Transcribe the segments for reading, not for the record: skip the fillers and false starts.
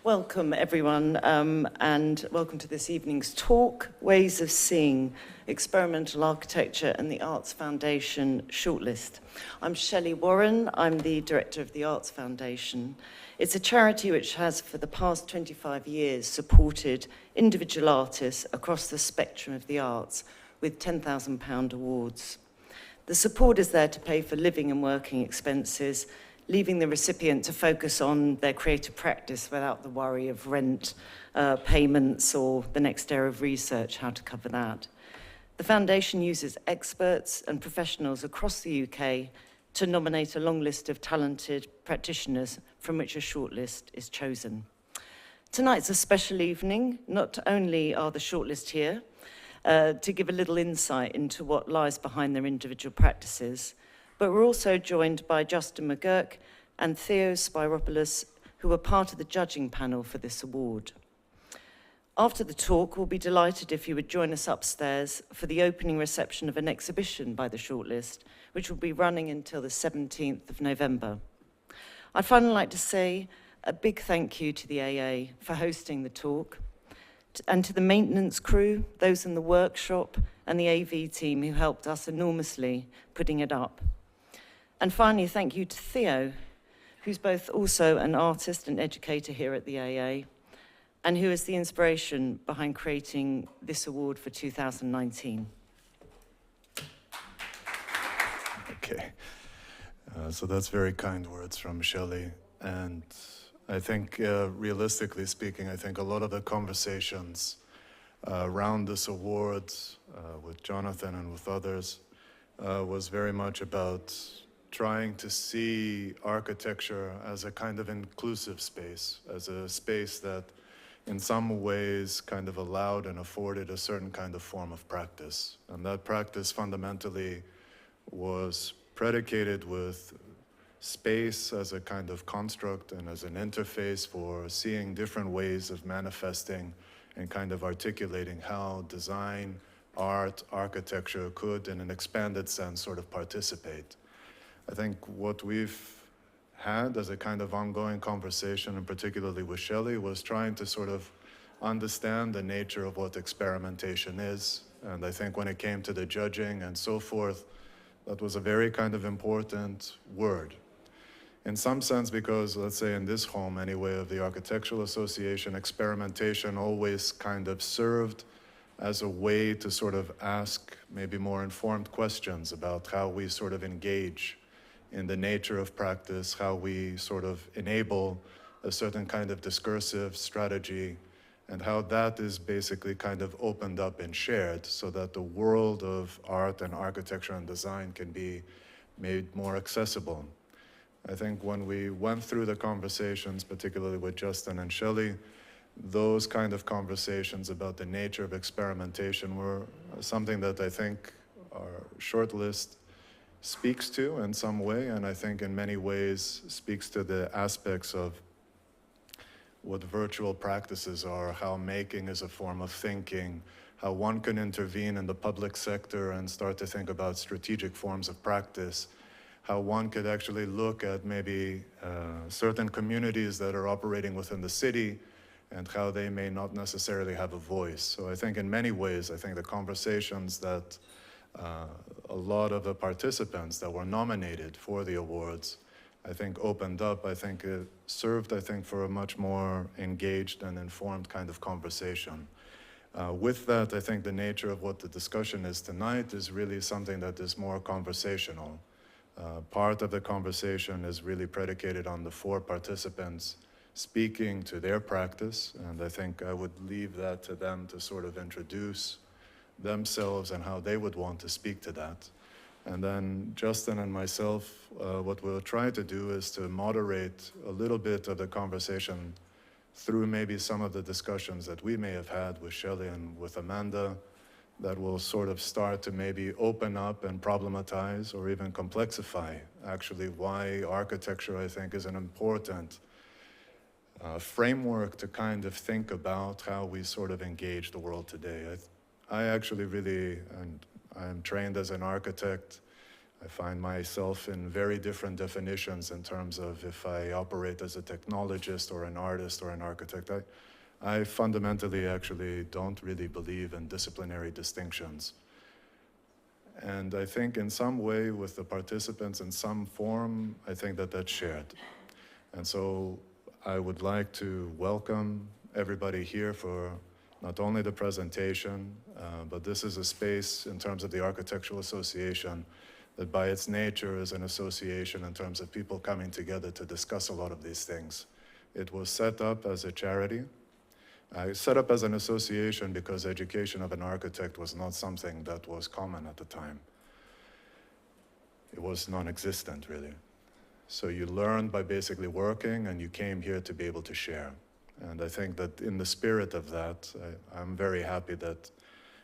Welcome, everyone, and welcome to this evening's talk, Ways of Seeing, Experimental Architecture and the Arts Foundation Shortlist. I'm Shelley Warren. I'm the Director of the Arts Foundation. It's a charity which has, for the past 25 years, supported individual artists across the spectrum of the arts with £10,000 awards. The support is there to pay for living and working expenses, leaving the recipient to focus on their creative practice without the worry of rent payments or the next area of research, how to cover that. The foundation uses experts and professionals across the UK to nominate a long list of talented practitioners from which a shortlist is chosen. Tonight's a special evening. Not only are the shortlist here to give a little insight into what lies behind their individual practices, but we're also joined by Justin McGuirk and Theo Spyropoulos, who were part of the judging panel for this award. After the talk, we'll be delighted if you would join us upstairs for the opening reception of an exhibition by the shortlist, which will be running until the 17th of November. I'd finally like to say a big thank you to the AA for hosting the talk, and to the maintenance crew, those in the workshop, and the AV team who helped us enormously putting it up. And finally, thank you to Theo, who's both also an artist and educator here at the AA, and who is the inspiration behind creating this award for 2019. Okay, so that's very kind words from Shelley. And I think, realistically speaking, I think a lot of the conversations around this award with Jonathan and with others was very much about trying to see architecture as a kind of inclusive space, as a space that in some ways kind of allowed and afforded a certain kind of form of practice. And that practice fundamentally was predicated with space as a kind of construct and as an interface for seeing different ways of manifesting and kind of articulating how design, art, architecture could, in an expanded sense, sort of participate. I think what we've had as a kind of ongoing conversation, and particularly with Shelley, was trying to sort of understand the nature of what experimentation is. And I think when it came to the judging and so forth, that was a very kind of important word. In some sense, because, let's say in this home anyway, of the Architectural Association, experimentation always kind of served as a way to sort of ask maybe more informed questions about how we sort of engage in the nature of practice, how we sort of enable a certain kind of discursive strategy, and how that is basically kind of opened up and shared so that the world of art and architecture and design can be made more accessible. I think when we went through the conversations, particularly with Justin and Shelley, those kind of conversations about the nature of experimentation were something that I think our shortlist speaks to in some way, and I think in many ways speaks to the aspects of what virtual practices are, how making is a form of thinking, how one can intervene in the public sector and start to think about strategic forms of practice, how one could actually look at maybe certain communities that are operating within the city and how they may not necessarily have a voice. So I think in many ways, I think the conversations that a lot of the participants that were nominated for the awards, I think opened up, I think it served, I think, for a much more engaged and informed kind of conversation. With that, I think the nature of what the discussion is tonight is really something that is more conversational. Part of the conversation is really predicated on the four participants speaking to their practice, and I think I would leave that to them to sort of introduce themselves and how they would want to speak to that. And then Justin and myself, what we'll try to do is to moderate a little bit of the conversation through maybe some of the discussions that we may have had with Shelley and with Amanda, that will sort of start to maybe open up and problematize or even complexify actually why architecture, I think, is an important framework to kind of think about how we sort of engage the world today. I actually really, and I'm trained as an architect, I find myself in very different definitions in terms of if I operate as a technologist or an artist or an architect. I fundamentally actually don't really believe in disciplinary distinctions. And I think in some way with the participants in some form, I think that that's shared. And so I would like to welcome everybody here for not only the presentation, but this is a space in terms of the Architectural Association that by its nature is an association in terms of people coming together to discuss a lot of these things. It was set up as a charity. I set up as an association because education of an architect was not something that was common at the time. It was non-existent, really. So you learned by basically working, and you came here to be able to share. And I think that in the spirit of that, I'm very happy that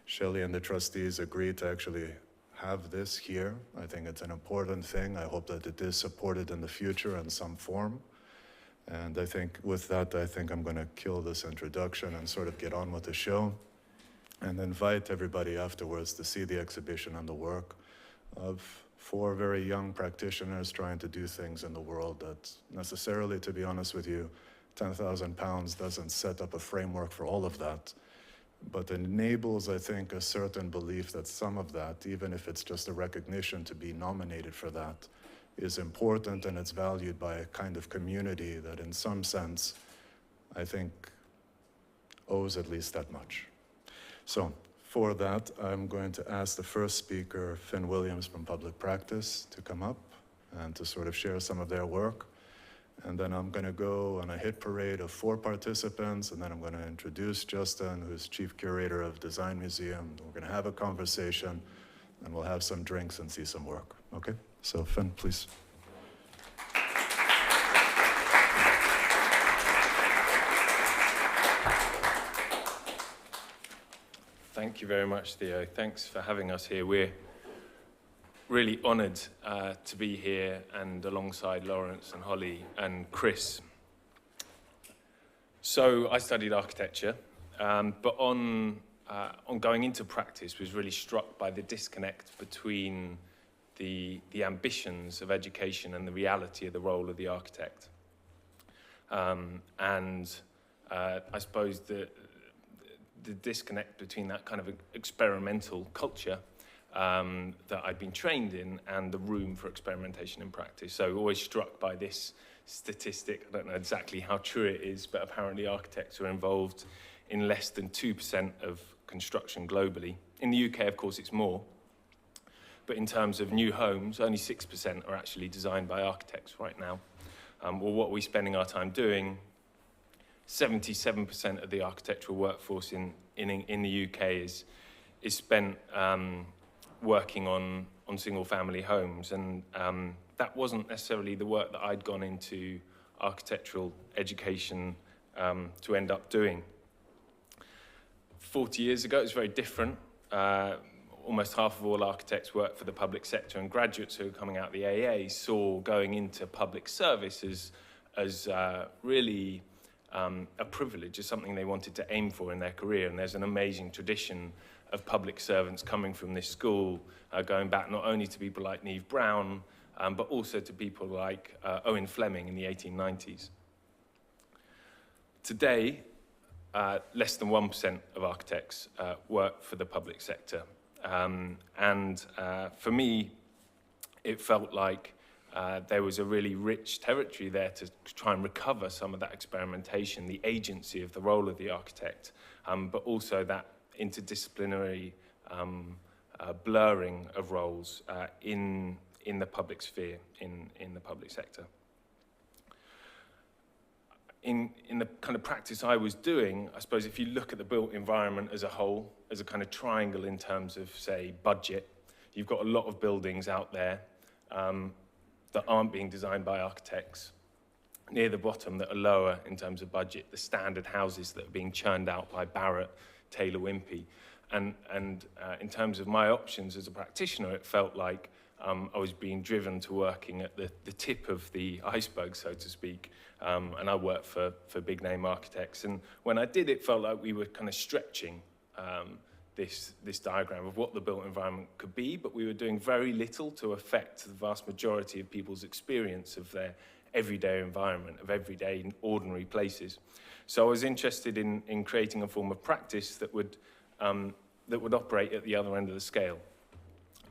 Shelley and the trustees agreed to actually have this here. I think it's an important thing. I hope that it is supported in the future in some form. And I think with that, I think I'm going to kill this introduction and sort of get on with the show and invite everybody afterwards to see the exhibition and the work of 4 very young practitioners trying to do things in the world that necessarily, to be honest with you, £10,000 doesn't set up a framework for all of that, but enables, I think, a certain belief that some of that, even if it's just a recognition to be nominated for that, is important, and it's valued by a kind of community that in some sense, I think, owes at least that much. So for that, I'm going to ask the first speaker, Finn Williams from Public Practice, to come up and to sort of share some of their work. And then I'm going to go on a hit parade of 4 participants, and then I'm going to introduce Justin, who's Chief Curator of Design Museum. We're going to have a conversation, and we'll have some drinks and see some work. Okay? So Finn, please. Thank you very much, Theo. Thanks for having us here. We're really honoured to be here and alongside Lawrence and Holly and Chris. So I studied architecture, but on going into practice was really struck by the disconnect between the ambitions of education and the reality of the role of the architect. I suppose the disconnect between that kind of experimental culture that I'd been trained in and the room for experimentation in practice. So always struck by this statistic. I don't know exactly how true it is, but apparently architects are involved in less than 2% of construction globally. In the UK, of course, it's more. But in terms of new homes, only 6% are actually designed by architects right now. Well, what are we spending our time doing? 77% of the architectural workforce in the UK is spent working on single-family homes, and that wasn't necessarily the work that I'd gone into architectural education to end up doing. 40 years ago, it was very different. Almost half of all architects work for the public sector, and graduates who are coming out of the AA saw going into public service as really a privilege, as something they wanted to aim for in their career. And there's an amazing tradition of public servants coming from this school, going back not only to people like Neve Brown, but also to people like Owen Fleming in the 1890s. Today, less than 1% of architects work for the public sector. For me, it felt like there was a really rich territory there to try and recover some of that experimentation, the agency of the role of the architect, but also that interdisciplinary blurring of roles in the public sphere, in the public sector. In the kind of practice I was doing, I suppose if you look at the built environment as a whole, as a kind of triangle in terms of, say, budget, you've got a lot of buildings out there that aren't being designed by architects. Near the bottom that are lower in terms of budget, the standard houses that are being churned out by Barratt, Taylor Wimpey. And in terms of my options as a practitioner, it felt like I was being driven to working at the tip of the iceberg, so to speak, and I worked for big name architects. And when I did, it felt like we were kind of stretching this diagram of what the built environment could be, but we were doing very little to affect the vast majority of people's experience of their everyday environment, of everyday ordinary places. So I was interested in creating a form of practice that would operate at the other end of the scale,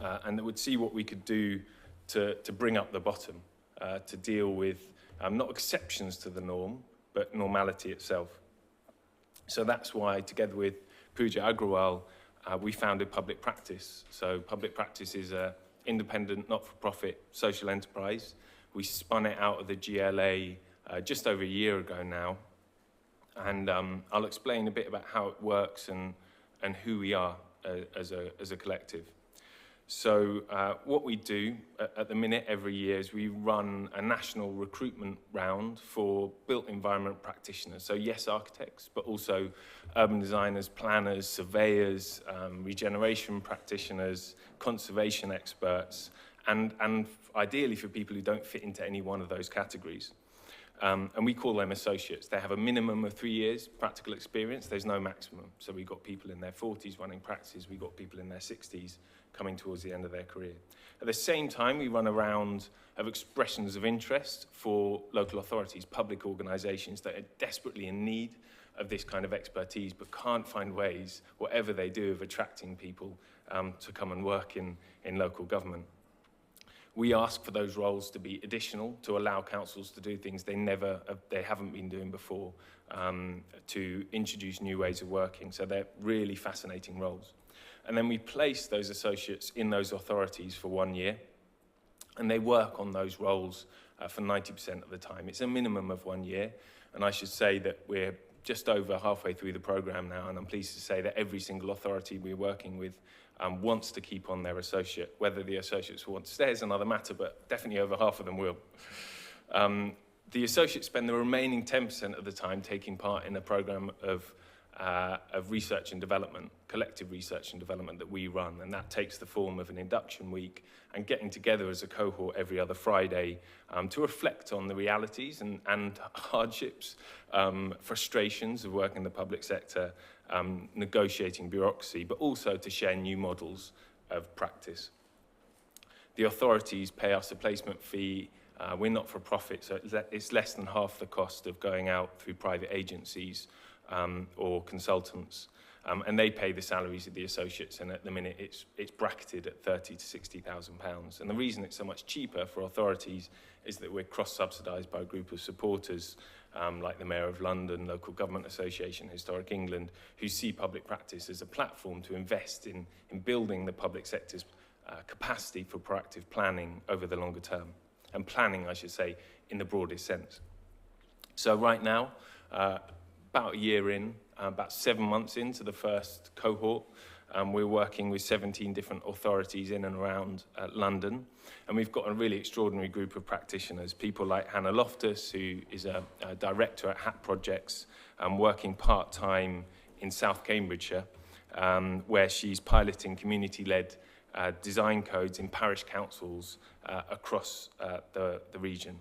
and that would see what we could do to bring up the bottom, to deal with not exceptions to the norm, but normality itself. So that's why, together with Pooja Agrawal, we founded Public Practice. So Public Practice is an independent, not-for-profit social enterprise. We spun it out of the GLA just over a year ago now. And I'll explain a bit about how it works and who we are as a collective. So what we do at the minute every year is we run a national recruitment round for built environment practitioners. So yes, architects, but also urban designers, planners, surveyors, regeneration practitioners, conservation experts, and ideally for people who don't fit into any one of those categories. And we call them associates. They have a minimum of 3 years practical experience. There's no maximum. So we've got people in their 40s running practices. We've got people in their 60s coming towards the end of their career. At the same time, we run a round of expressions of interest for local authorities, public organisations that are desperately in need of this kind of expertise but can't find ways, whatever they do, of attracting people to come and work in local government. We ask for those roles to be additional, to allow councils to do things they haven't been doing before, to introduce new ways of working. So they're really fascinating roles. And then we place those associates in those authorities for 1 year, and they work on those roles for 90% of the time. It's a minimum of 1 year, and I should say that we're just over halfway through the programme now, and I'm pleased to say that every single authority we're working with wants to keep on their associate. Whether the associates will want to stay is another matter, but definitely over half of them will. The associates spend the remaining 10% of the time taking part in a programme of research and development, collective research and development that we run, and that takes the form of an induction week and getting together as a cohort every other Friday to reflect on the realities and hardships, frustrations of working in the public sector, negotiating bureaucracy, but also to share new models of practice. The authorities pay us a placement fee. We're not for profit, so it's less than half the cost of going out through private agencies or consultants, and they pay the salaries of the associates, and at the minute it's bracketed at £30,000 to £60,000. And the reason it's so much cheaper for authorities is that we're cross-subsidised by a group of supporters like the Mayor of London, Local Government Association, Historic England, who see public practice as a platform to invest in building the public sector's capacity for proactive planning over the longer term. And planning, I should say, in the broadest sense. So right now, about a year in, about 7 months into the first cohort, we're working with 17 different authorities in and around London. And we've got a really extraordinary group of practitioners, people like Hannah LOFTUS, who is a director at HAT Projects, working part-time in South Cambridgeshire, where she's piloting community-led design codes in parish councils across the region.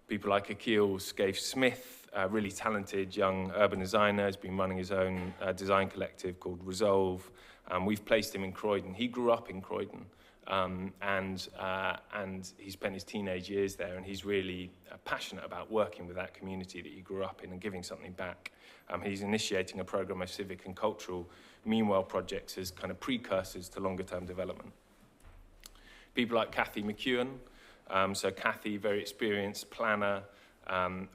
People like AKIL-SCAFE Smith, a really talented young urban designer, has been running his own design collective called Resolve. We've placed him in Croydon. He grew up in Croydon, and he spent his teenage years there, and he's really passionate about working with that community that he grew up in and giving something back. He's initiating a program of civic and cultural meanwhile projects as kind of precursors to longer-term development. People like Cathy McEwen. So Cathy, very experienced planner,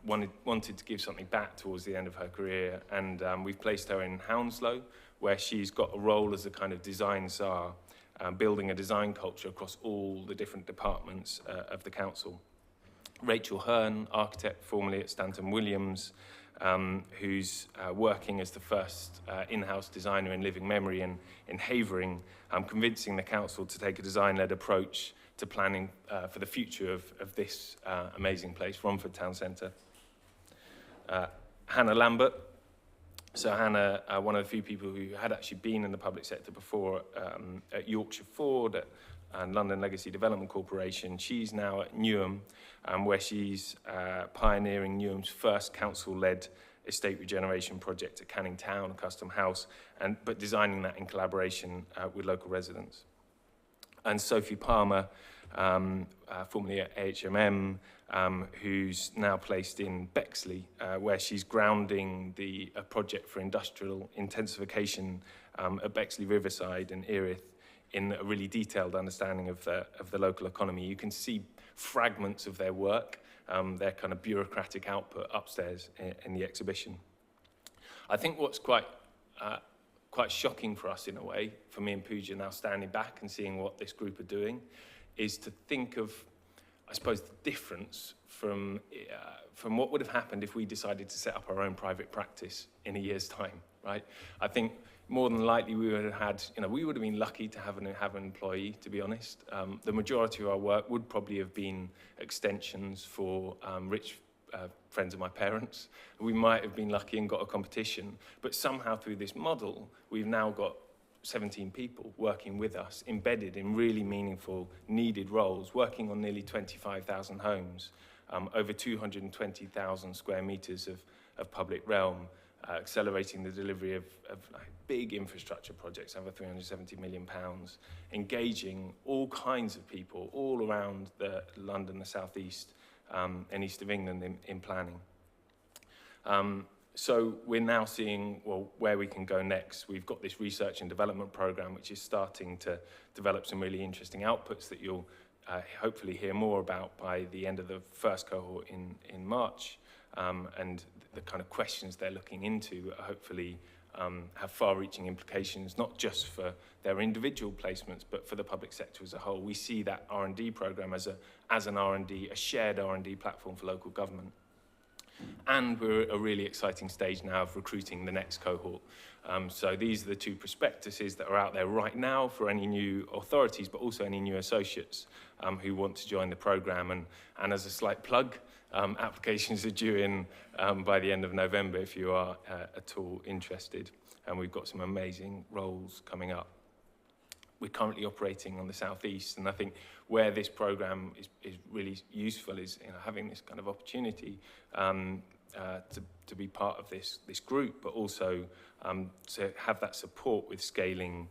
wanted to give something back towards the end of her career, and we've placed her in HOUNSLOW, where she's got a role as a kind of design czar, building a design culture across all the different departments of the council. Rachel HEARN, architect formerly at Stanton Williams, who's working as the first in-house designer in living memory in Havering, convincing the council to take a design-led approach to planning for the future of this amazing place, Romford Town Centre. Hannah Lambert. So Hannah, one of the few people who had actually been in the public sector before at Yorkshire Ford and London Legacy Development Corporation. She's now at Newham, where she's pioneering Newham's first council-led estate regeneration project at Canning Town, a custom house, but designing that in collaboration with local residents. And Sophie Palmer, formerly at AHMM, who's now placed in Bexley, where she's grounding a project for industrial intensification at Bexley Riverside and Erith in a really detailed understanding of the local economy. You can see fragments of their work, their kind of bureaucratic output upstairs in the exhibition. I think what's quite shocking for us in a way, for me and Pooja now standing back and seeing what this group are doing, is to think of, I suppose, the difference from what would have happened if we decided to set up our own private practice in a year's time, right? I think more than likely we would have had, we would have been lucky to have an employee, to be honest. The majority of our work would probably have been extensions for rich friends of my parents. We might have been lucky and got a competition, but somehow through this model, we've now got 17 people working with us, embedded in really meaningful, needed roles, working on nearly 25,000 homes, over 220,000 square meters of public realm, accelerating the delivery of big infrastructure projects, over £370 million, engaging all kinds of people all around London, the South East, and East of England in planning. So we're now seeing, well, where we can go next. We've got this research and development program, which is starting to develop some really interesting outputs that you'll hopefully hear more about by the end of the first cohort in March. And the kind of questions they're looking into hopefully have far-reaching implications, not just for their individual placements, but for the public sector as a whole. We see that R&D program as an R&D, a shared R&D platform for local government. And we're at a really exciting stage now of recruiting the next cohort. So these are the two prospectuses that are out there right now for any new authorities, but also any new associates who want to join the program. And as a slight plug, applications are due in by the end of November if you are at all interested. And we've got some amazing roles coming up. We're currently operating on the Southeast, and I think where this program is really useful is having this kind of opportunity to be part of this group, but also to have that support with scaling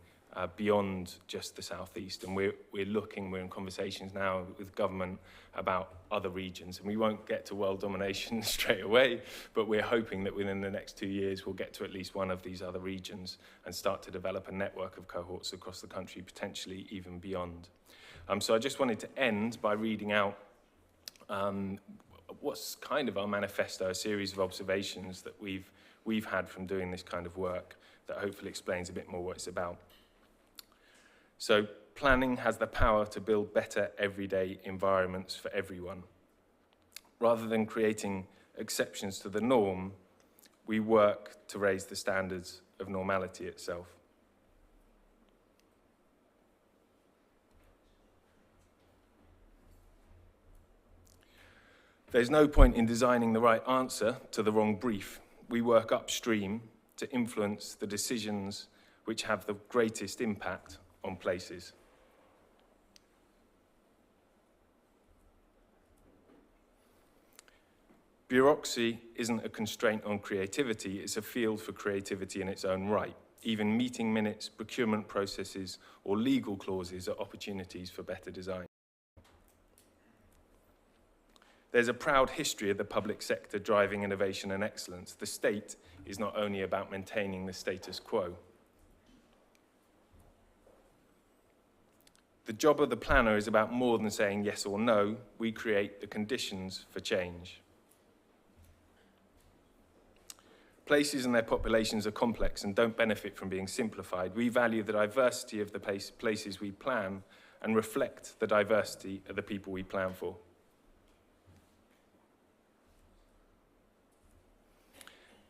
beyond just the Southeast. And we're in conversations now with government about other regions, and we won't get to world domination straight away, but we're hoping that within the next 2 years we'll get to at least one of these other regions and start to develop a network of cohorts across the country, potentially even beyond. So I just wanted to end by reading out what's kind of our manifesto, a series of observations that we've had from doing this kind of work that hopefully explains a bit more what it's about. So planning has the power to build better everyday environments for everyone. Rather than creating exceptions to the norm, we work to raise the standards of normality itself. There's no point in designing the right answer to the wrong brief. We work upstream to influence the decisions which have the greatest impact on places. Bureaucracy isn't a constraint on creativity, it's a field for creativity in its own right. Even meeting minutes, procurement processes, or legal clauses are opportunities for better design. There's a proud history of the public sector driving innovation and excellence. The state is not only about maintaining the status quo. The job of the planner is about more than saying yes or no. We create the conditions for change. Places and their populations are complex and don't benefit from being simplified. We value the diversity of the places we plan and reflect the diversity of the people we plan for.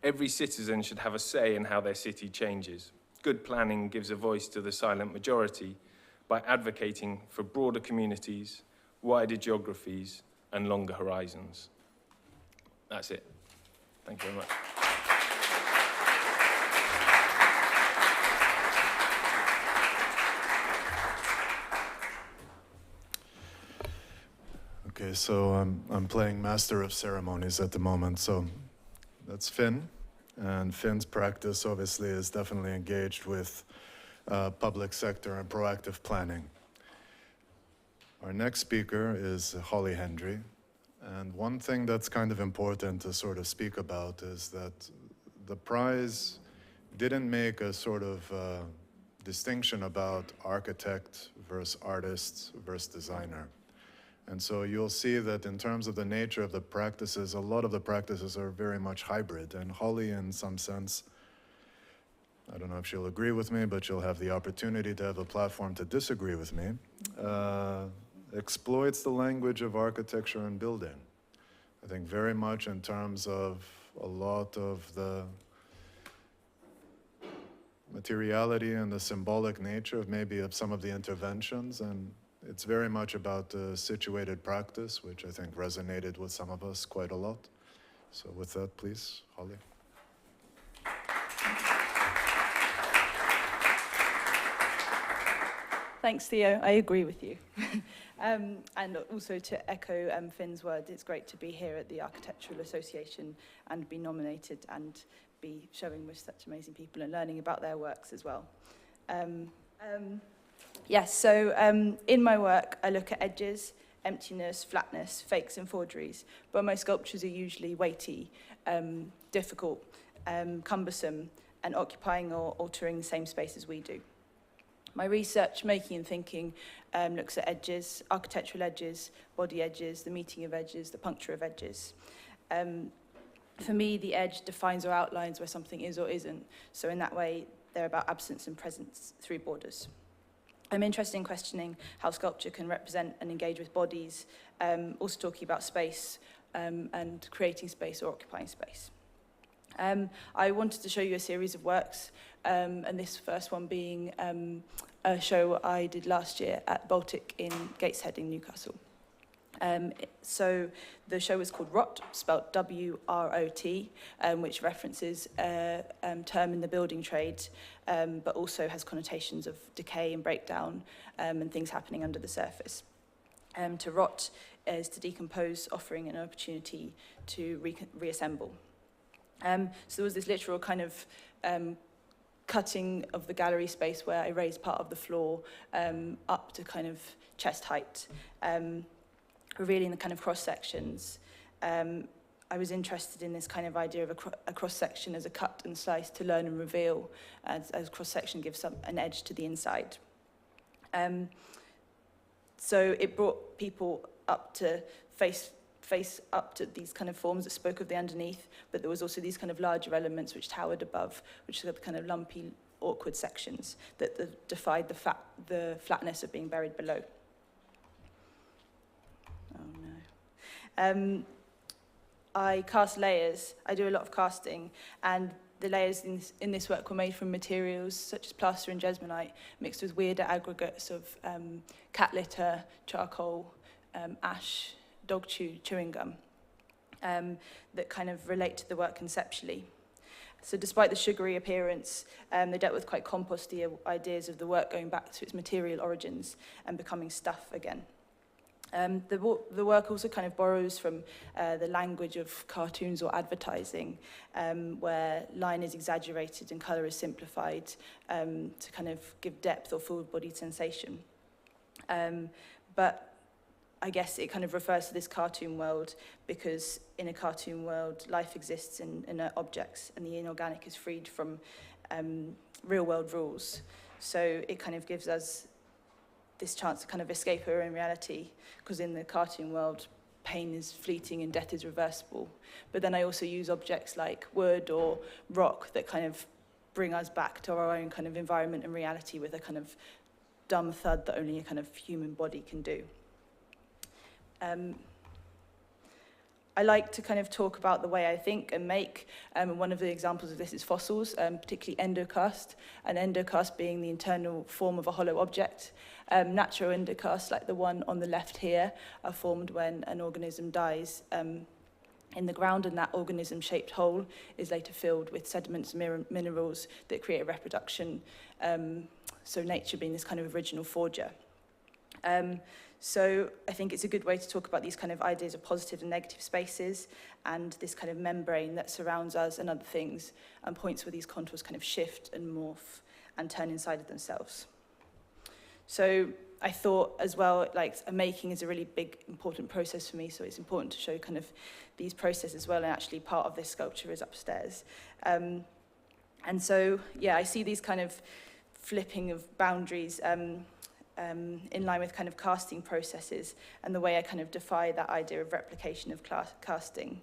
Every citizen should have a say in how their city changes. Good planning gives a voice to the silent majority by advocating for broader communities, wider geographies, and longer horizons. That's it. Thank you very much. Okay, so I'm playing Master of Ceremonies at the moment, so That's Finn. And Finn's practice obviously is definitely engaged with public sector and proactive planning. Our next speaker is Holly Hendry. And one thing that's kind of important to sort of speak about is that the prize didn't make a sort of distinction about architect versus artist versus designer. And so you'll see that in terms of the nature of the practices, a lot of the practices are very much hybrid. And Holly, in some sense, I don't know if she'll agree with me, but she'll have the opportunity to have a platform to disagree with me, exploits the language of architecture and building. I think very much in terms of a lot of the materiality and the symbolic nature of maybe of some of the interventions, and it's very much about situated practice, which I think resonated with some of us quite a lot. So with that, please, Holly. Thanks, Theo. I agree with you. And also to echo Finn's words, it's great to be here at the Architectural Association and be nominated and be showing with such amazing people and learning about their works as well. Yes, so in my work, I look at edges, emptiness, flatness, fakes and forgeries, but my sculptures are usually weighty, difficult, cumbersome, and occupying or altering the same space as we do. My research, making and thinking looks at edges, architectural edges, body edges, the meeting of edges, the puncture of edges. For me, the edge defines or outlines where something is or isn't. So in that way, they're about absence and presence through borders. I'm interested in questioning how sculpture can represent and engage with bodies, also talking about space and creating space or occupying space. I wanted to show you a series of works, and this first one being a show I did last year at Baltic in Gateshead in Newcastle. So the show is called ROT, spelled W-R-O-T, which references a term in the building trade, but also has connotations of decay and breakdown and things happening under the surface. To rot is to decompose, offering an opportunity to reassemble. So there was this literal kind of cutting of the gallery space where I raised part of the floor up to kind of chest height, revealing the kind of cross-sections. I was interested in this kind of idea of a cross-section as a cut and slice to learn and reveal, as cross-section gives an edge to the inside. So it brought people up to face up to these kind of forms that spoke of the underneath, but there was also these kind of larger elements which towered above, which are the kind of lumpy, awkward sections that defied the flatness of being buried below. Oh no. I cast layers. I do a lot of casting, and the layers in this work were made from materials such as plaster and jesmonite, mixed with weirder aggregates of cat litter, charcoal, ash, dog chewing gum, that kind of relate to the work conceptually. So despite the sugary appearance, they dealt with quite composty ideas of the work going back to its material origins and becoming stuff again. The work also kind of borrows from the language of cartoons or advertising, where line is exaggerated and colour is simplified to kind of give depth or full-bodied sensation. But I guess it kind of refers to this cartoon world because in a cartoon world, life exists in inert objects and the inorganic is freed from real-world rules. So it kind of gives us this chance to kind of escape our own reality, because in the cartoon world, pain is fleeting and death is reversible. But then I also use objects like wood or rock that kind of bring us back to our own kind of environment and reality with a kind of dumb thud that only a kind of human body can do. I like to kind of talk about the way I think and make, and one of the examples of this is fossils, particularly endocast, and endocast being the internal form of a hollow object. Natural endocasts, like the one on the left here, are formed when an organism dies in the ground, and that organism-shaped hole is later filled with sediments and minerals that create a reproduction, so nature being this kind of original forger. So I think it's a good way to talk about these kind of ideas of positive and negative spaces and this kind of membrane that surrounds us and other things, and points where these contours kind of shift and morph and turn inside of themselves. So I thought as well, like, a making is a really big, important process for me, so it's important to show kind of these processes as well, and actually part of this sculpture is upstairs. And so, yeah, I see these kind of flipping of boundaries in line with kind of casting processes and the way I kind of defy that idea of replication of casting.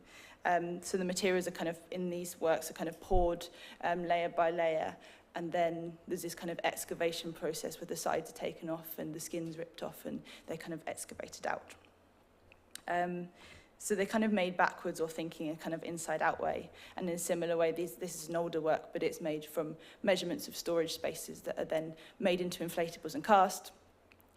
So the materials are kind of, in these works, are kind of poured layer by layer, and then there's this kind of excavation process where the sides are taken off and the skin's ripped off and they're kind of excavated out. So they're kind of made backwards or thinking a kind of inside-out way. And in a similar way, this is an older work, but it's made from measurements of storage spaces that are then made into inflatables and cast.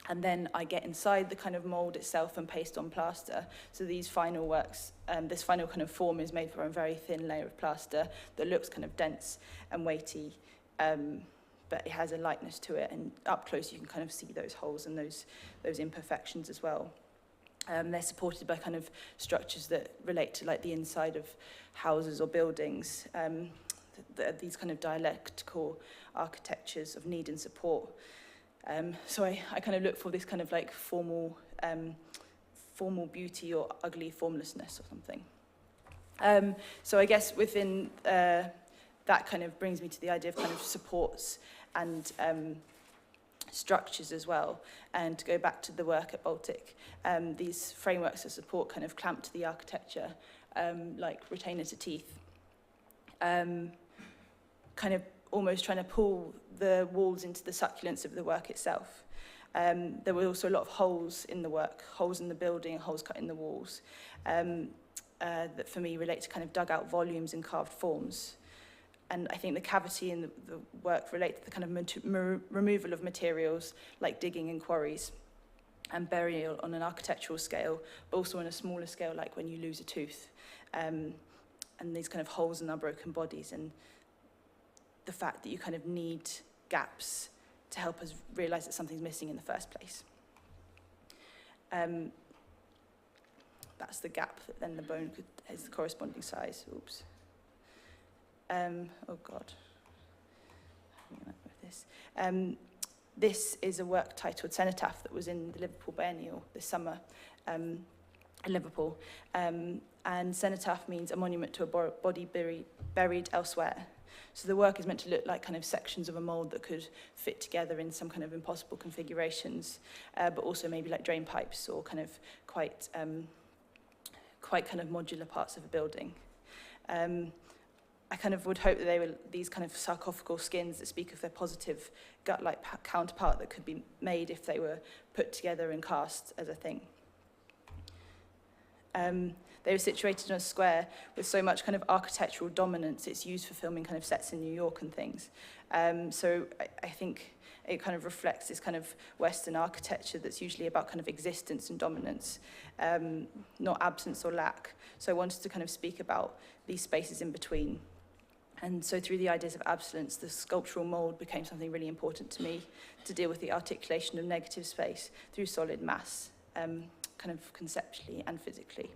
And then I get inside the kind of mould itself and paste on plaster. So these final works, this final kind of form is made from a very thin layer of plaster that looks kind of dense and weighty, but it has a lightness to it. And up close, you can kind of see those holes and those imperfections as well. They're supported by kind of structures that relate to like the inside of houses or buildings. These kind of dialectical architectures of need and support. So I kind of look for this kind of like formal beauty or ugly formlessness or something. So I guess within that kind of brings me to the idea of kind of supports and structures as well. And to go back to the work at Baltic, these frameworks of support kind of clamp to the architecture, like retainer to teeth, kind of almost trying to pull the walls into the succulence of the work itself. There were also a lot of holes in the work, holes in the building, holes cut in the walls, that for me relate to kind of dug out volumes and carved forms. And I think the cavity in the work relate to the kind of removal of materials like digging in quarries and burial on an architectural scale, but also on a smaller scale, like when you lose a tooth. And these kind of holes in our broken bodies, and the fact that you kind of need gaps to help us realize that something's missing in the first place. That's the gap that then the bone has the corresponding size. Oops. Oh God. With this. This is a work titled Cenotaph that was in the Liverpool Biennial this summer in Liverpool. And cenotaph means a monument to a body buried elsewhere. So the work is meant to look like kind of sections of a mould that could fit together in some kind of impossible configurations, but also maybe like drain pipes or kind of quite kind of modular parts of a building. I kind of would hope that they were these kind of sarcophagal skins that speak of their positive gut-like counterpart that could be made if they were put together and cast as a thing. They were situated in a square with so much kind of architectural dominance. It's used for filming kind of sets in New York and things. So I think it kind of reflects this kind of Western architecture that's usually about kind of existence and dominance, not absence or lack. So I wanted to kind of speak about these spaces in between. And so through the ideas of absence, the sculptural mould became something really important to me to deal with the articulation of negative space through solid mass, kind of conceptually and physically.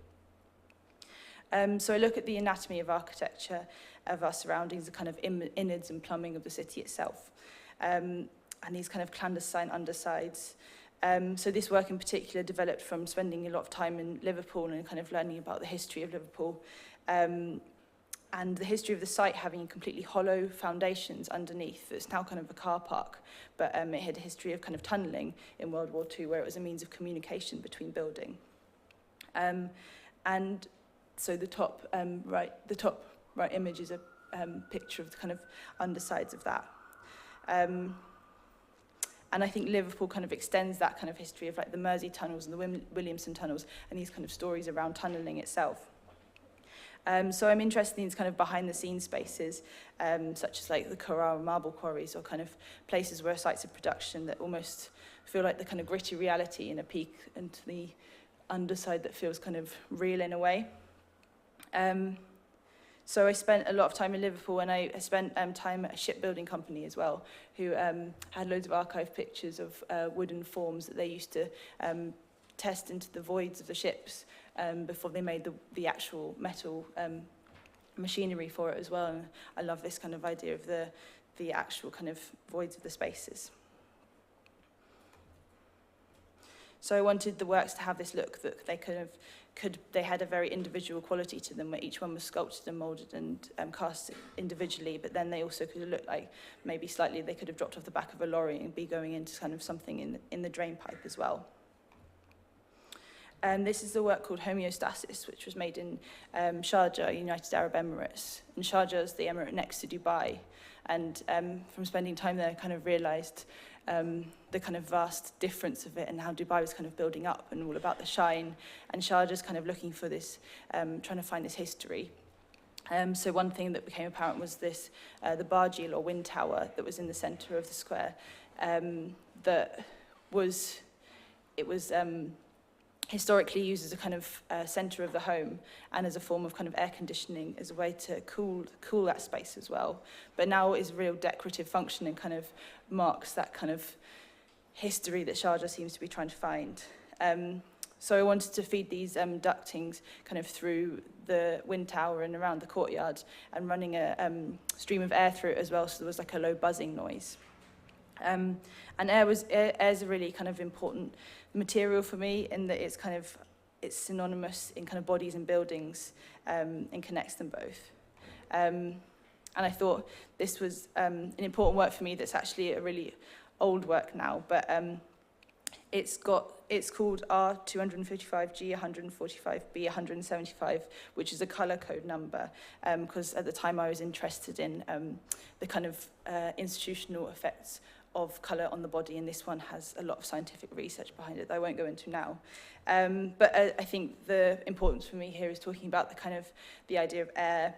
So I look at the anatomy of architecture, of our surroundings, the kind of innards and plumbing of the city itself, and these kind of clandestine undersides. So this work in particular developed from spending a lot of time in Liverpool and kind of learning about the history of Liverpool, and the history of the site having completely hollow foundations underneath. It's now kind of a car park, but it had a history of kind of tunnelling in World War II, where it was a means of communication between building. And so the top right image is a picture of the kind of undersides of that. And I think Liverpool kind of extends that kind of history of like the Mersey tunnels and the Williamson tunnels and these kind of stories around tunnelling itself. So I'm interested in these kind of behind the scenes spaces, such as like the Carrara marble quarries, or kind of places where sites of production that almost feel like the kind of gritty reality in a peek into the underside that feels kind of real in a way. So I spent a lot of time in Liverpool, and I spent time at a shipbuilding company as well, who had loads of archive pictures of wooden forms that they used to test into the voids of the ships before they made the actual metal machinery for it as well. And I love this kind of idea of the actual kind of voids of the spaces. So I wanted the works to have this look that they had a very individual quality to them, where each one was sculpted and molded and cast individually, but then they also could have looked like maybe slightly they could have dropped off the back of a lorry and be going into kind of something in the drain pipe as well. This is the work called Homeostasis, which was made in Sharjah, United Arab Emirates. And Sharjah is the emirate next to Dubai. And from spending time there, I kind of realized the kind of vast difference of it and how Dubai was kind of building up and all about the shine. And Sharjah's kind of looking for this, trying to find this history. So one thing that became apparent was this, the Barjil or wind tower that was in the center of the square, that was, historically used as a kind of center of the home and as a form of kind of air conditioning, as a way to cool that space as well. But now is a real decorative function and kind of marks that kind of history that Sharjah seems to be trying to find. So I wanted to feed these ductings kind of through the wind tower and around the courtyard, and running a stream of air through it as well, so there was like a low buzzing noise. And air is a really kind of important material for me, in that it's synonymous in kind of bodies and buildings, and connects them both. And I thought this was an important work for me that's actually a really old work now, but it's called R255G 145B 175, which is a colour code number, because at the time I was interested in the kind of institutional effects of colour on the body, and this one has a lot of scientific research behind it that I won't go into now. But I think the importance for me here is talking about the idea of air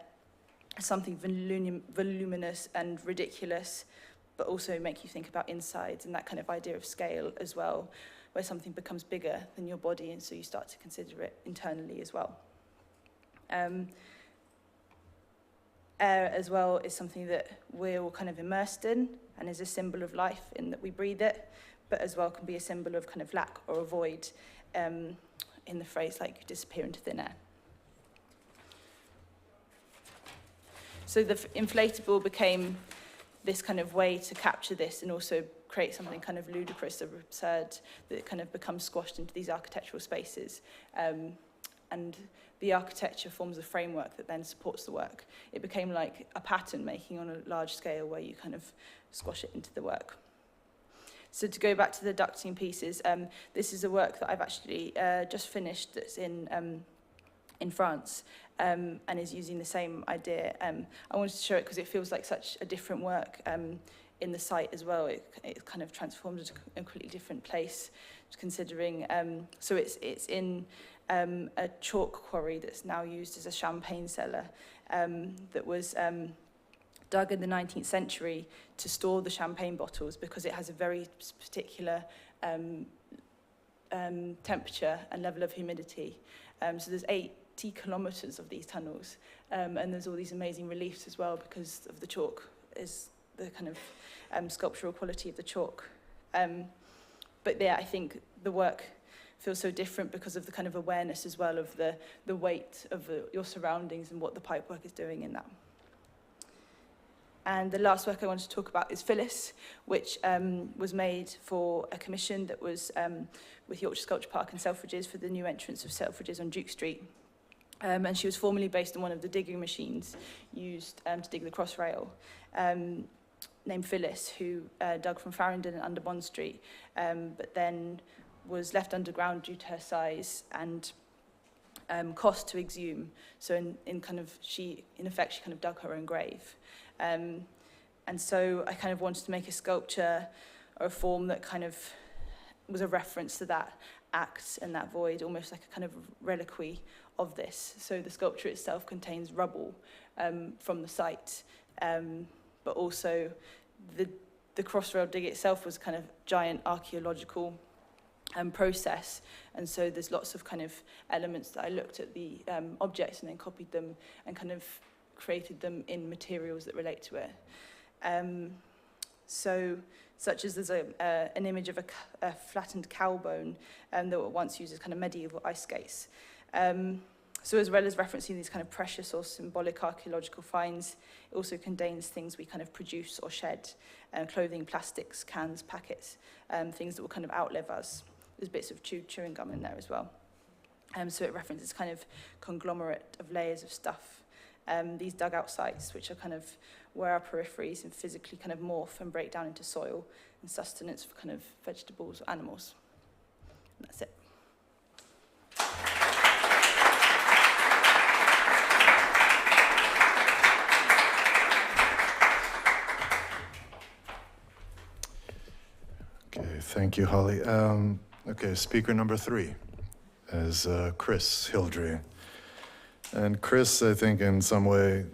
as something voluminous and ridiculous, but also make you think about insides and that kind of idea of scale as well, where something becomes bigger than your body, and so you start to consider it internally as well. Air as well is something that we're all kind of immersed in, and is a symbol of life in that we breathe it, but as well can be a symbol of kind of lack or a void, in the phrase like you disappear into thin air. So the inflatable became this kind of way to capture this and also create something kind of ludicrous or absurd that kind of becomes squashed into these architectural spaces. And the architecture forms a framework that then supports the work. It became like a pattern making on a large scale where you kind of squash it into the work. So to go back to the ducting pieces, this is a work that I've actually just finished that's in France, and is using the same idea. I wanted to show it because it feels like such a different work in the site as well. It kind of transformed into a completely different place, considering, so it's in a chalk quarry that's now used as a champagne cellar, that was dug in the 19th century to store the champagne bottles, because it has a very particular temperature and level of humidity. So there's 80 kilometers of these tunnels, and there's all these amazing reliefs as well because of the chalk, is the kind of sculptural quality of the chalk. But yeah, I think the work feels so different because of the kind of awareness as well of the weight of your surroundings and what the pipework is doing in that. And the last work I want to talk about is Phyllis, which was made for a commission that was with Yorkshire Sculpture Park and Selfridges for the new entrance of Selfridges on Duke Street. And she was formerly based on one of the digging machines used to dig the Crossrail, named Phyllis, who dug from Farringdon and under Bond Street, but then was left underground due to her size and cost to exhume. So in effect, she kind of dug her own grave. And so I kind of wanted to make a sculpture or a form that kind of was a reference to that act and that void, almost like a kind of reliquary of this. So the sculpture itself contains rubble from the site, but also the Crossrail dig itself was kind of giant archaeological process, and so there's lots of kind of elements that I looked at the objects and then copied them and kind of created them in materials that relate to it. So such as there's an image of a flattened cow bone that were once used as kind of medieval ice skates. So as well as referencing these kind of precious or symbolic archaeological finds, it also contains things we kind of produce or shed, clothing, plastics, cans, packets, things that will kind of outlive us. There's bits of chewing gum in there as well. So it references kind of conglomerate of layers of stuff. These dugout sites, which are kind of where our peripheries and physically kind of morph and break down into soil and sustenance for kind of vegetables or animals. And that's it. Okay, thank you, Holly. Okay, speaker number 3 is Chris Hildrey. And Chris, I think, in some way,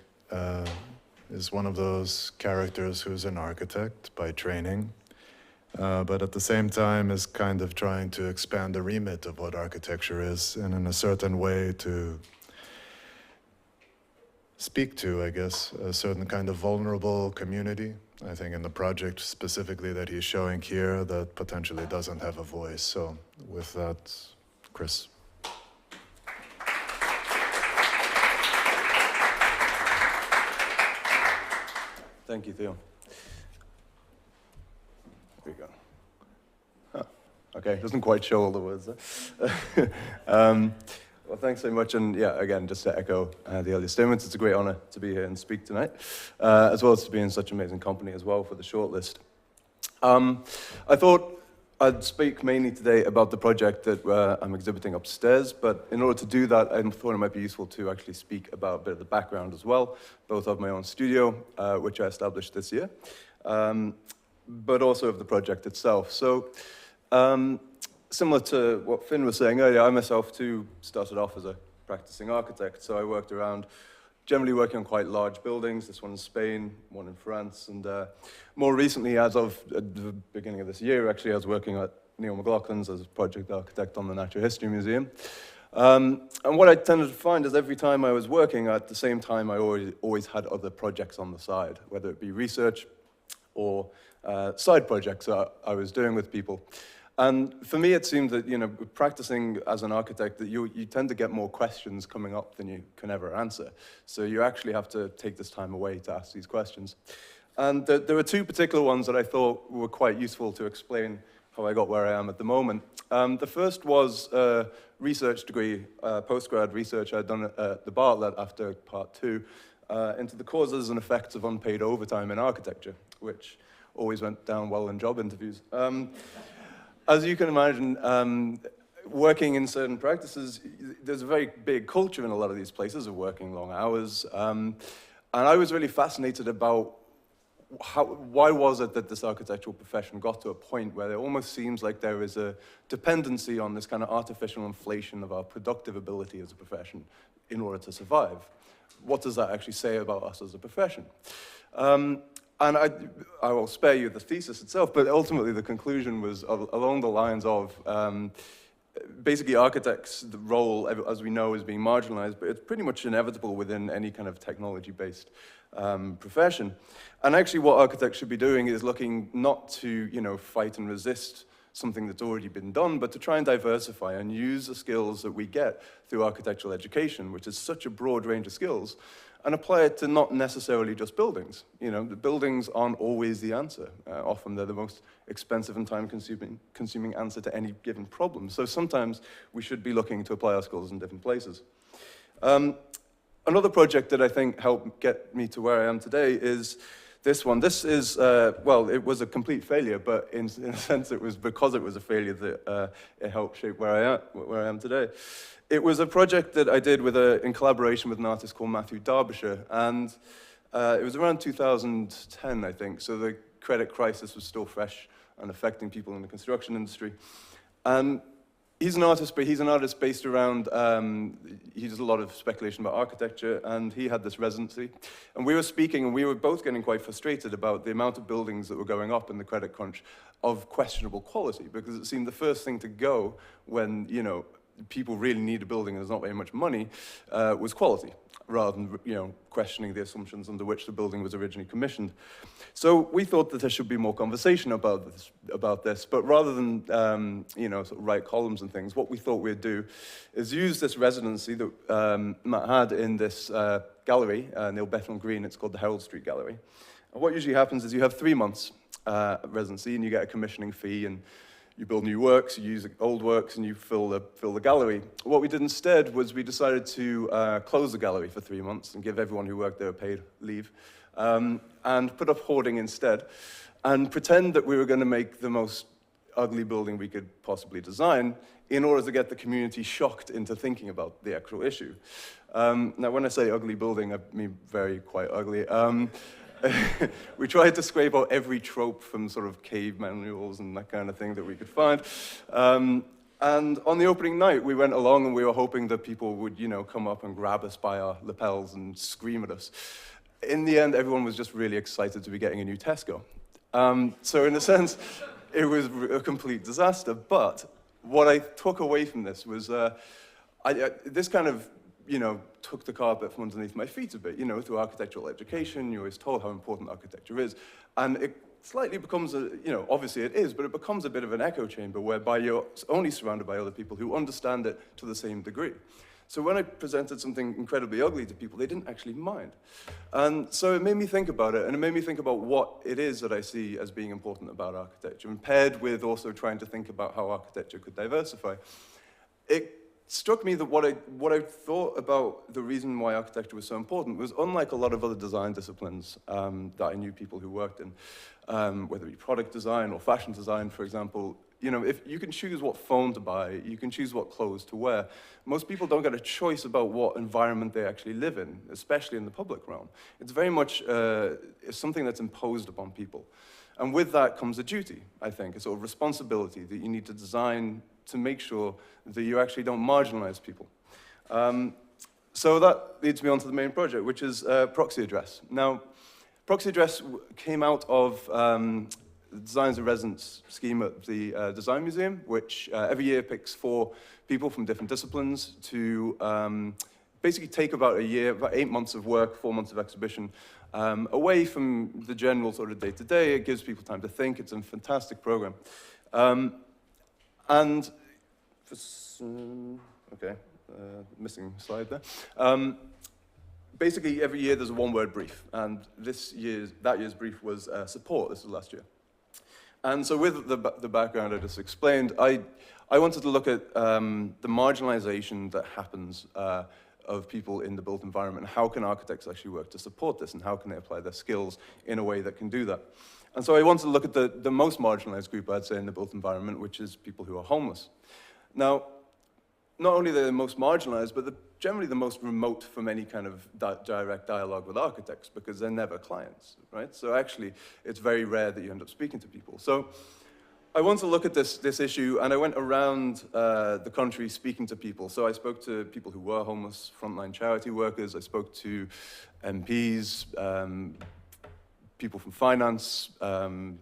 is one of those characters who's an architect by training, but at the same time is kind of trying to expand the remit of what architecture is, and in a certain way to speak to, I guess, a certain kind of vulnerable community. I think in the project specifically that he's showing here that potentially doesn't have a voice. So with that, Chris. Thank you, Theo. Here we go. Oh, okay, doesn't quite show all the words there. Well, thanks so much, and yeah, again, just to echo the earlier statements, it's a great honor to be here and speak tonight, as well as to be in such amazing company as well for the shortlist. I thought I'd speak mainly today about the project that I'm exhibiting upstairs, but in order to do that, I thought it might be useful to actually speak about a bit of the background as well, both of my own studio, which I established this year, but also of the project itself. So, similar to what Finn was saying earlier, I myself too started off as a practicing architect, so I worked around generally working on quite large buildings, this one in Spain, one in France, and more recently, as of the beginning of this year, actually, I was working at Neil McLaughlin's as a project architect on the Natural History Museum. And what I tended to find is every time I was working, at the same time, I always had other projects on the side, whether it be research or side projects that I was doing with people. And for me, it seemed that, you know, practicing as an architect, that you tend to get more questions coming up than you can ever answer. So you actually have to take this time away to ask these questions. And there were 2 particular ones that I thought were quite useful to explain how I got where I am at the moment. The first was a research degree, postgrad research I'd done at the Bartlett after part 2, into the causes and effects of unpaid overtime in architecture, which always went down well in job interviews. As you can imagine, working in certain practices, there's a very big culture in a lot of these places of working long hours. And I was really fascinated about why was it that this architectural profession got to a point where it almost seems like there is a dependency on this kind of artificial inflation of our productive ability as a profession in order to survive. What does that actually say about us as a profession? And I will spare you the thesis itself, but ultimately the conclusion was along the lines of basically architects, the role, as we know, is being marginalized, but it's pretty much inevitable within any kind of technology-based profession. And actually what architects should be doing is looking not to, you know, fight and resist something that's already been done, but to try and diversify and use the skills that we get through architectural education, which is such a broad range of skills, and apply it to not necessarily just buildings. You know, the buildings aren't always the answer. Often they're the most expensive and time-consuming answer to any given problem. So sometimes we should be looking to apply our skills in different places. Another project that I think helped get me to where I am today is this one. This is, well, it was a complete failure, but in a sense it was because it was a failure that it helped shape where I am today. It was a project that I did in collaboration with an artist called Matthew Derbyshire, and it was around 2010, I think, so the credit crisis was still fresh and affecting people in the construction industry. And he's an artist, but he's an artist based around, he does a lot of speculation about architecture, and he had this residency. And we were speaking, and we were both getting quite frustrated about the amount of buildings that were going up in the credit crunch of questionable quality, because it seemed the first thing to go when, you know, people really need a building and there's not very much money, was quality, rather than questioning the assumptions under which the building was originally commissioned. So we thought that there should be more conversation about this, but rather than sort of write columns and things, what we thought we'd do is use this residency that Matt had in this gallery near Bethnal Green. It's called the Herald Street Gallery. And what usually happens is you have 3 months residency and you get a commissioning fee, and you build new works, you use old works, and you fill the gallery. What we did instead was we decided to close the gallery for 3 months and give everyone who worked there paid leave, and put up hoarding instead, and pretend that we were going to make the most ugly building we could possibly design in order to get the community shocked into thinking about the actual issue. Now, when I say ugly building, I mean quite ugly. We tried to scrape out every trope from sort of cave manuals and that kind of thing that we could find. And on the opening night, we went along and we were hoping that people would, come up and grab us by our lapels and scream at us. In the end, everyone was just really excited to be getting a new Tesco. So in a sense, it was a complete disaster. But what I took away from this was, this kind of, took the carpet from underneath my feet a bit. Through architectural education, you're always told how important architecture is. And it slightly becomes obviously it is, but it becomes a bit of an echo chamber whereby you're only surrounded by other people who understand it to the same degree. So when I presented something incredibly ugly to people, they didn't actually mind. And so it made me think about it, and it made me think about what it is that I see as being important about architecture, and paired with also trying to think about how architecture could diversify. It struck me that what I thought about the reason why architecture was so important was, unlike a lot of other design disciplines that I knew people who worked in, whether it be product design or fashion design, for example, if you can choose what phone to buy, you can choose what clothes to wear. Most people don't get a choice about what environment they actually live in, especially in the public realm. It's very much something that's imposed upon people. And with that comes a duty, I think, a sort of responsibility that you need to design to make sure that you actually don't marginalize people. So that leads me on to the main project, which is ProxyAddress. Now, ProxyAddress came out of the Designs and Residence scheme at the Design Museum, which every year picks 4 people from different disciplines to basically take about a year, about 8 months of work, 4 months of exhibition, away from the general sort of day-to-day. It gives people time to think. It's a fantastic program. And, missing slide there. Basically, every year there's a one-word brief, and that year's brief was support. This was last year. And so with the background I just explained, I wanted to look at the marginalization that happens of people in the built environment, and how can architects actually work to support this, and how can they apply their skills in a way that can do that. And so I wanted to look at the most marginalized group, I'd say, in the built environment, which is people who are homeless. Now, not only are they the most marginalized, but they're generally the most remote from any kind of direct dialogue with architects, because they're never clients, right? So actually, it's very rare that you end up speaking to people. So I wanted to look at this issue, and I went around the country speaking to people. So I spoke to people who were homeless, frontline charity workers. I spoke to MPs, people from finance,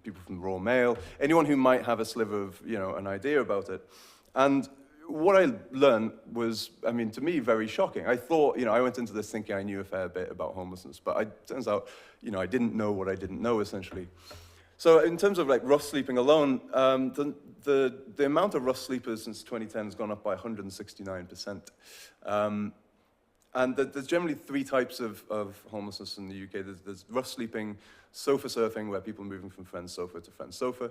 people from the Royal Mail, anyone who might have a sliver of, an idea about it. And what I learned was, to me, very shocking. I thought, I went into this thinking I knew a fair bit about homelessness, but it turns out, I didn't know what I didn't know, essentially. So in terms of rough sleeping alone, the amount of rough sleepers since 2010 has gone up by 169%. And there's generally 3 types of homelessness in the UK. There's rough sleeping, sofa surfing, where people are moving from friend's sofa to friend's sofa.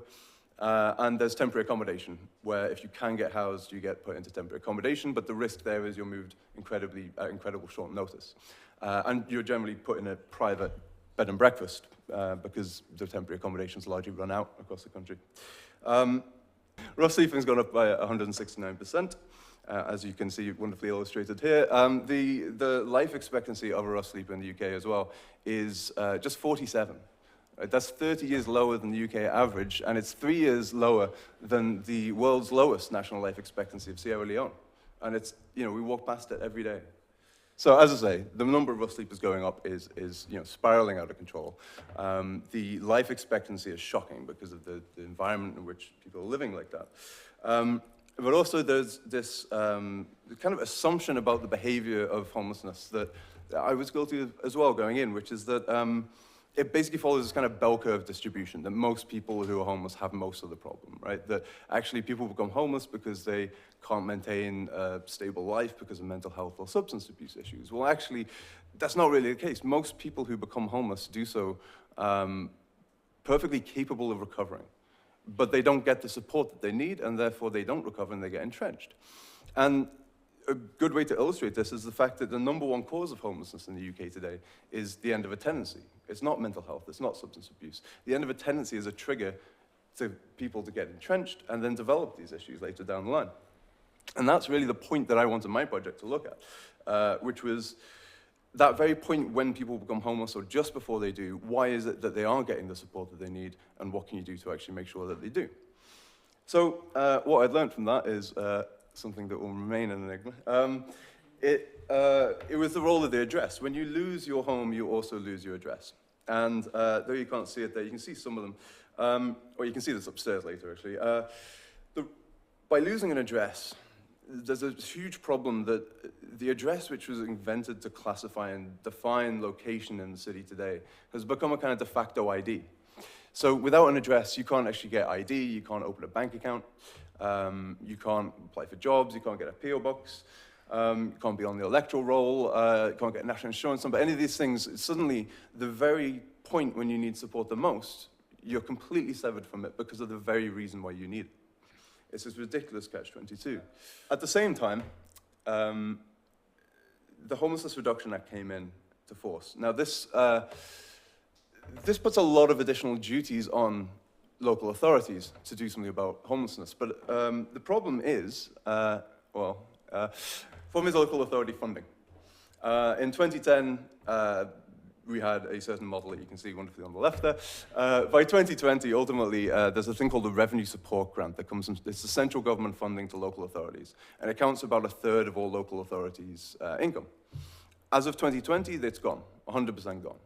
And there's temporary accommodation, where if you can get housed, you get put into temporary accommodation, but the risk there is you're moved incredible short notice. And you're generally put in a private bed and breakfast, because the temporary accommodations largely run out across the country. Rough sleeping's gone up by 169%. As you can see, wonderfully illustrated here. The life expectancy of a rough sleeper in the UK as well is just 47. That's 30 years lower than the UK average, and it's 3 years lower than the world's lowest national life expectancy of Sierra Leone. And it's, we walk past it every day. So as I say, the number of rough sleepers going up is spiraling out of control. The life expectancy is shocking because of the environment in which people are living like that. but also there's this kind of assumption about the behavior of homelessness that I was guilty of as well going in, which is that it basically follows this kind of bell curve distribution, that most people who are homeless have most of the problem, right? That actually people become homeless because they can't maintain a stable life because of mental health or substance abuse issues. Well, actually, that's not really the case. Most people who become homeless do so perfectly capable of recovering, but they don't get the support that they need, and therefore they don't recover and they get entrenched. And a good way to illustrate this is the fact that the #1 cause of homelessness in the UK today is the end of a tenancy. It's not mental health, it's not substance abuse. The end of a tenancy is a trigger to people to get entrenched and then develop these issues later down the line. And that's really the point that I wanted my project to look at, which was that very point when people become homeless or just before they do, why is it that they aren't getting the support that they need, and what can you do to actually make sure that they do? So what I'd learned from that is something that will remain an enigma. It was the role of the address. When you lose your home, you also lose your address. And though you can't see it there, you can see some of them. Or you can see this upstairs later, actually. By losing an address, there's a huge problem that the address, which was invented to classify and define location in the city today, has become a kind of de facto ID. So without an address, you can't actually get ID, you can't open a bank account, you can't apply for jobs, you can't get a PO box, you can't be on the electoral roll, you can't get a national insurance number. Any of these things, suddenly, the very point when you need support the most, you're completely severed from it because of the very reason why you need it. It's this ridiculous catch-22. At the same time, the Homelessness Reduction Act came into force. Now, this puts a lot of additional duties on local authorities to do something about homelessness. But the problem is, problem is local authority funding. In 2010, we had a certain model that you can see wonderfully on the left there. By 2020, ultimately, there's a thing called the Revenue Support Grant that comes from, it's the central government funding to local authorities, and it accounts for about 1/3 of all local authorities' income. As of 2020, it's gone, 100% gone.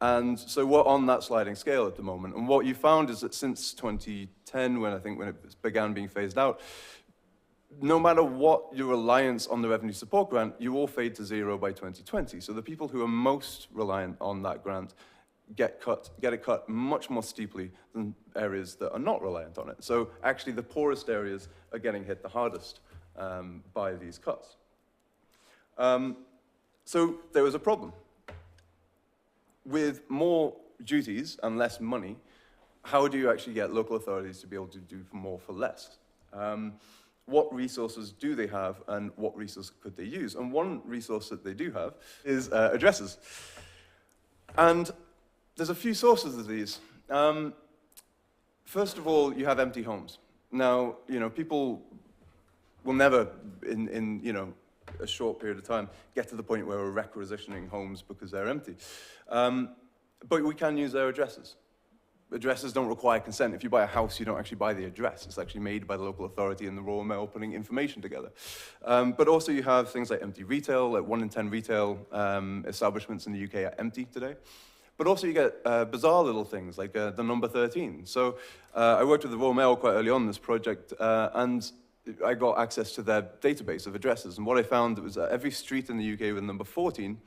And so we're on that sliding scale at the moment, and what you found is that since 2010, when it began being phased out, no matter what your reliance on the Revenue Support Grant, you all fade to zero by 2020. So the people who are most reliant on that grant get it cut much more steeply than areas that are not reliant on it. So actually the poorest areas are getting hit the hardest by these cuts. So there was a problem. With more duties and less money, how do you actually get local authorities to be able to do more for less? What resources do they have, and what resources could they use? And one resource that they do have is addresses. And there's a few sources of these. First of all, you have empty homes. Now, people will never, in a short period of time, get to the point where we're requisitioning homes because they're empty. But we can use their addresses. Addresses don't require consent. If you buy a house, you don't actually buy the address. It's actually made by the local authority and the Royal Mail putting information together. But also you have things like empty retail, like 1 in 10 retail establishments in the UK are empty today. But also you get bizarre little things like the number 13. So I worked with the Royal Mail quite early on in this project, and I got access to their database of addresses. And what I found was that every street in the UK with number 14,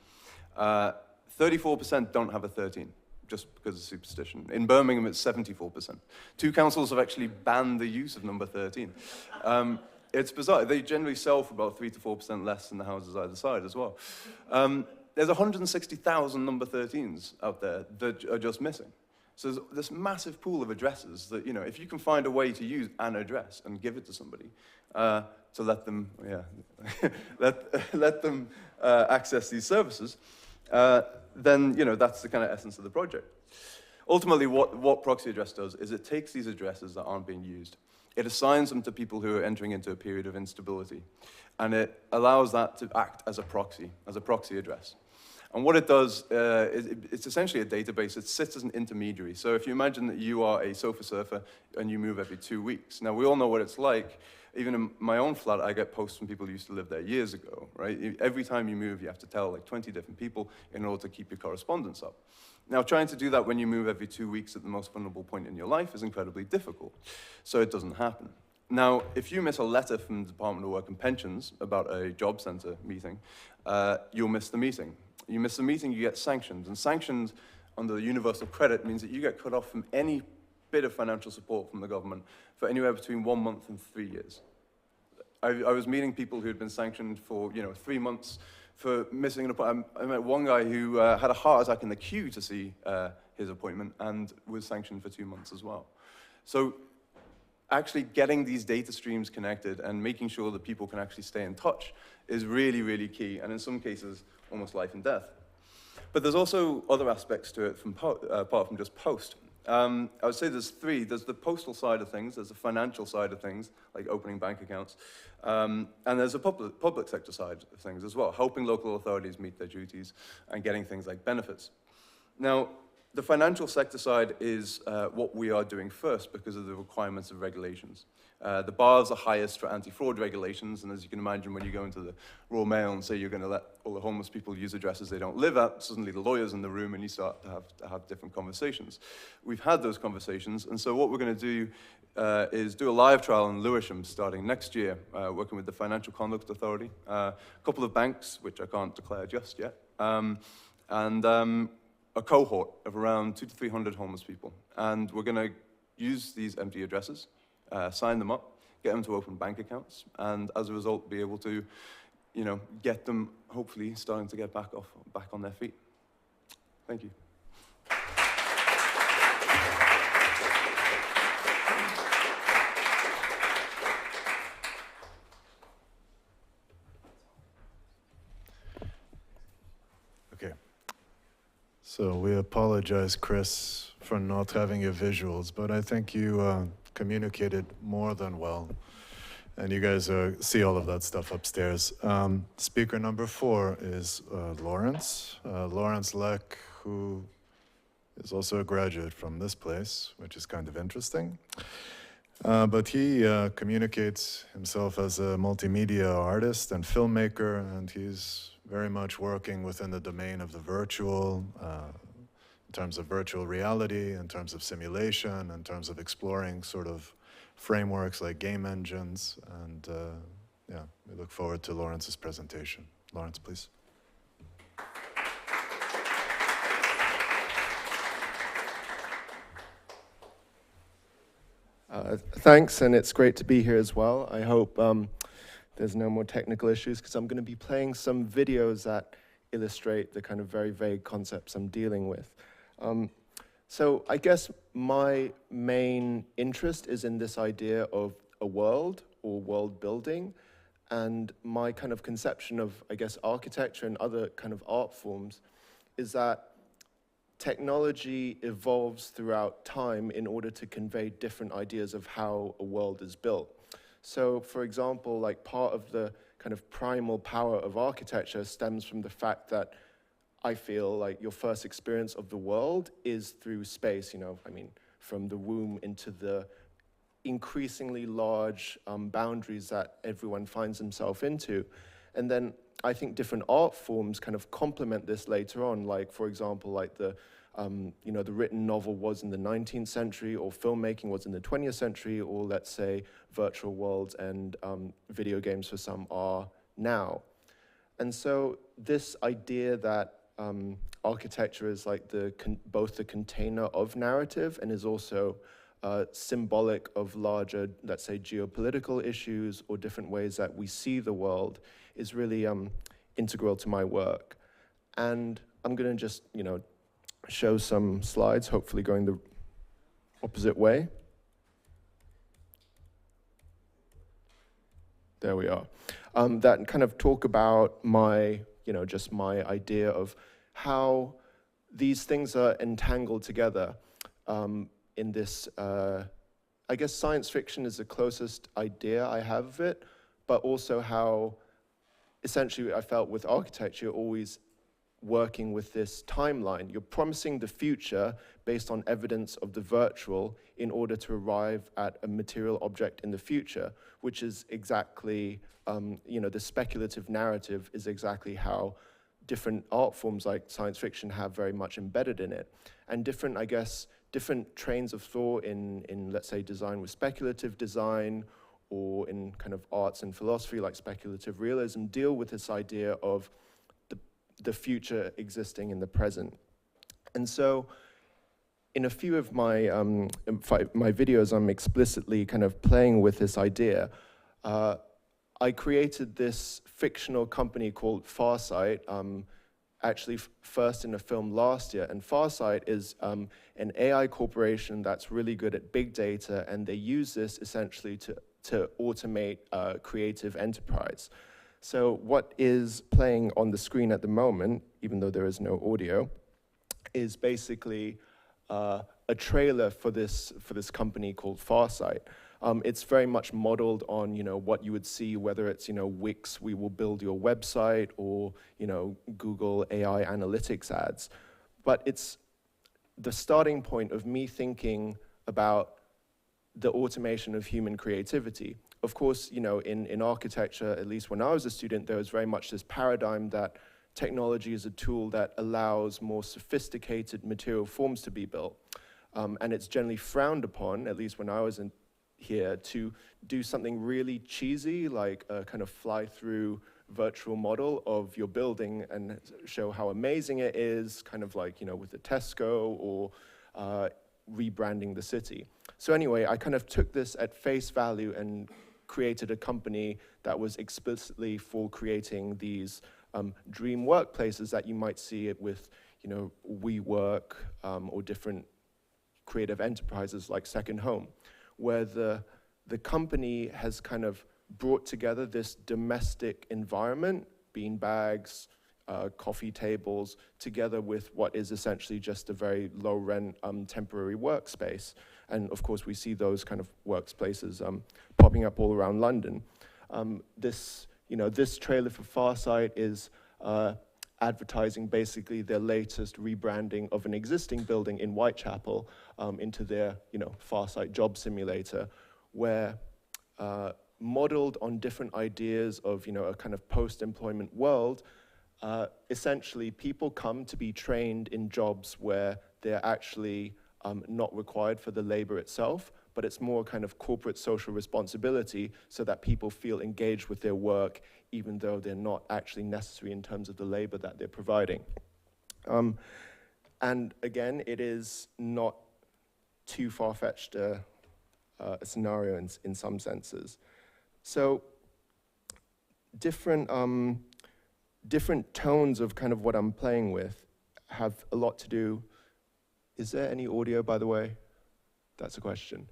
34% don't have a 13. Just because of superstition. In Birmingham, it's 74%. 2 councils have actually banned the use of number 13. It's bizarre. They generally sell for about 3 to 4% less than the houses either side as well. There's 160,000 number 13s out there that are just missing. So there's this massive pool of addresses that, if you can find a way to use an address and give it to somebody, to let them, let them access these services, then that's the kind of essence of the project. Ultimately, what ProxyAddress does is it takes these addresses that aren't being used, it assigns them to people who are entering into a period of instability, and it allows that to act as a proxy address. And what it does, it's essentially a database. It sits as an intermediary. So if you imagine that you are a sofa surfer and you move every 2 weeks. Now, we all know what it's like. Even in my own flat, I get posts from people who used to live there years ago, right? Every time you move, you have to tell like 20 different people in order to keep your correspondence up. Now, trying to do that when you move every 2 weeks at the most vulnerable point in your life is incredibly difficult, so it doesn't happen. Now, if you miss a letter from the Department of Work and Pensions about a job centre meeting, you'll miss the meeting. You miss the meeting, you get sanctioned. And sanctioned under the universal credit means that you get cut off from any bit of financial support from the government for anywhere between 1 month and 3 years. I was meeting people who had been sanctioned for 3 months for missing an appointment. I met one guy who had a heart attack in the queue to see his appointment and was sanctioned for 2 months as well. So actually getting these data streams connected and making sure that people can actually stay in touch is really, really key, and in some cases, almost life and death. But there's also other aspects to it apart from just post. I would say there's three. There's the postal side of things, there's the financial side of things, like opening bank accounts, and there's the public sector side of things as well, helping local authorities meet their duties and getting things like benefits. Now, the financial sector side is what we are doing first because of the requirements of regulations. The bars are highest for anti-fraud regulations, and as you can imagine, when you go into the Royal Mail and say you're going to let all the homeless people use addresses they don't live at, suddenly the lawyer's in the room and you start to have different conversations. We've had those conversations, and so what we're going to do is do a live trial in Lewisham starting next year, working with the Financial Conduct Authority, a couple of banks, which I can't declare just yet, and a cohort of around 200 to 300 homeless people. And we're going to use these empty addresses, sign them up, get them to open bank accounts, and as a result, be able to, get them hopefully starting to get back on their feet. Thank you. Okay. So we apologize, Chris, for not having your visuals, but I think you communicated more than well. And you guys see all of that stuff upstairs. Speaker number 4 is Lawrence Lek, who is also a graduate from this place, which is kind of interesting. But he communicates himself as a multimedia artist and filmmaker, and he's very much working within the domain of the virtual, in terms of virtual reality, in terms of simulation, in terms of exploring sort of frameworks like game engines, and yeah, we look forward to Lawrence's presentation. Lawrence, please. Thanks, and it's great to be here as well. I hope there's no more technical issues, because I'm going to be playing some videos that illustrate the kind of very vague concepts I'm dealing with. So I guess my main interest is in this idea of a world or world building, and my kind of conception of, I guess, architecture and other kind of art forms is that technology evolves throughout time in order to convey different ideas of how a world is built. So, for example, like part of the kind of primal power of architecture stems from the fact that I feel like your first experience of the world is through space, I mean, from the womb into the increasingly large boundaries that everyone finds himself into. And then I think different art forms kind of complement this later on, like, for example, like the written novel was in the 19th century, or filmmaking was in the 20th century, or let's say virtual worlds and video games for some are now. And so this idea that architecture is like both the container of narrative and is also symbolic of larger, let's say, geopolitical issues or different ways that we see the world is really integral to my work. And I'm going to just, show some slides, hopefully going the opposite way. There we are. That kind of talk about my, just my idea of how these things are entangled together in this, I guess science fiction is the closest idea I have of it, but also how essentially I felt with architecture always working with this timeline. You're promising the future based on evidence of the virtual in order to arrive at a material object in the future, which is exactly, the speculative narrative is exactly how different art forms like science fiction have very much embedded in it. And different, I guess, different trains of thought in let's say, design with speculative design, or in kind of arts and philosophy like speculative realism, deal with this idea of the future existing in the present. And so in a few of my videos, I'm explicitly kind of playing with this idea. I created this fictional company called Farsight, actually first in a film last year. And Farsight is an AI corporation that's really good at big data, and they use this essentially to automate creative enterprise. So what is playing on the screen at the moment, even though there is no audio, is basically a trailer for this company called Farsight. It's very much modeled on, what you would see, whether it's, Wix, we will build your website, or, Google AI analytics ads. But it's the starting point of me thinking about the automation of human creativity. Of course, in architecture, at least when I was a student, there was very much this paradigm that technology is a tool that allows more sophisticated material forms to be built. And it's generally frowned upon, at least when I was here, to do something really cheesy, like a kind of fly-through virtual model of your building and show how amazing it is, kind of like, with the Tesco, or rebranding the city. So anyway, I kind of took this at face value and created a company that was explicitly for creating these dream workplaces that you might see it with, WeWork, or different creative enterprises like Second Home, where the company has kind of brought together this domestic environment, bean bags, coffee tables, together with what is essentially just a very low rent temporary workspace. And of course we see those kind of workspaces popping up all around London. This trailer for Farsight is advertising basically their latest rebranding of an existing building in Whitechapel into their Farsight job simulator, where modeled on different ideas of a kind of post-employment world, essentially people come to be trained in jobs where they're actually not required for the labor itself, but it's more kind of corporate social responsibility, so that people feel engaged with their work even though they're not actually necessary in terms of the labor that they're providing. And again, it is not too far-fetched a scenario in some senses. So different tones of kind of what I'm playing with have a lot to do. Is there any audio, by the way? That's a question.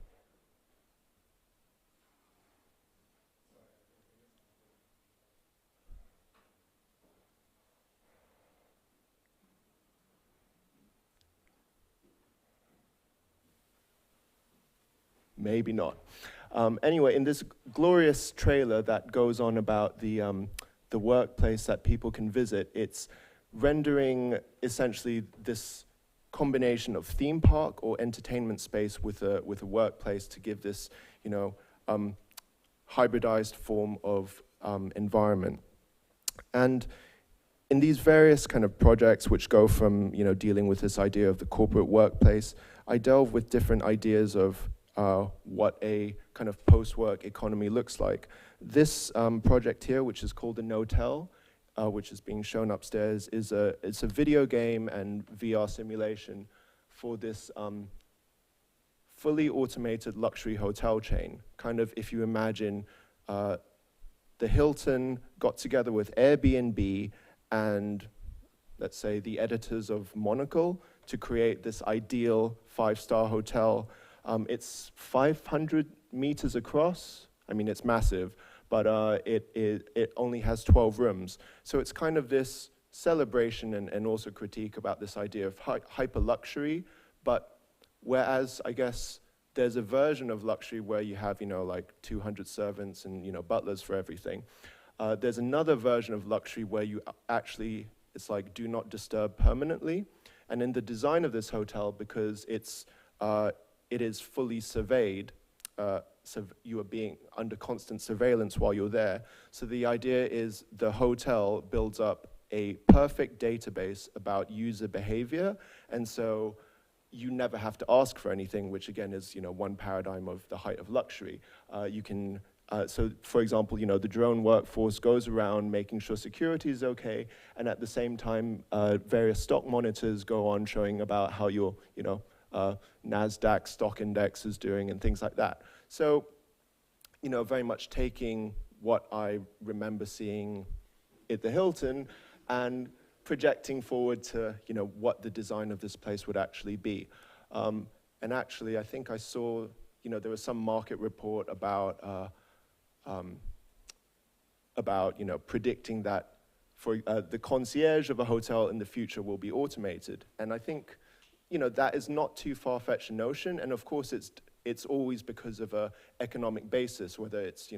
Maybe not. Anyway, in this glorious trailer that goes on about the workplace that people can visit, it's rendering essentially this combination of theme park or entertainment space with a workplace to give this, hybridized form of environment. And in these various kind of projects which go from, dealing with this idea of the corporate workplace, I delve with different ideas of what a kind of post-work economy looks like. This project here, which is called the Notel, which is being shown upstairs, it's a video game and VR simulation for this fully automated luxury hotel chain. Kind of, if you imagine the Hilton got together with Airbnb and, let's say, the editors of Monocle to create this ideal 5-star hotel. It's 500 meters across. I mean, it's massive, but it only has 12 rooms. So it's kind of this celebration and also critique about this idea of hyper luxury, but whereas I guess there's a version of luxury where you have, like 200 servants and, butlers for everything. There's another version of luxury where you actually, it's like do not disturb permanently. And in the design of this hotel, because it is fully surveyed, so you are being under constant surveillance while you're there. So the idea is the hotel builds up a perfect database about user behavior, and so you never have to ask for anything, which again is one paradigm of the height of luxury. You can So for example, the drone workforce goes around making sure security is okay, and at the same time, various stock monitors go on showing about how your, NASDAQ stock index is doing and things like that. So, very much taking what I remember seeing at the Hilton and projecting forward to, what the design of this place would actually be. And actually, I think I saw, there was some market report about predicting that for the concierge of a hotel in the future will be automated. And I think, that is not too far-fetched a notion. And of course, it's always because of a economic basis, whether it's,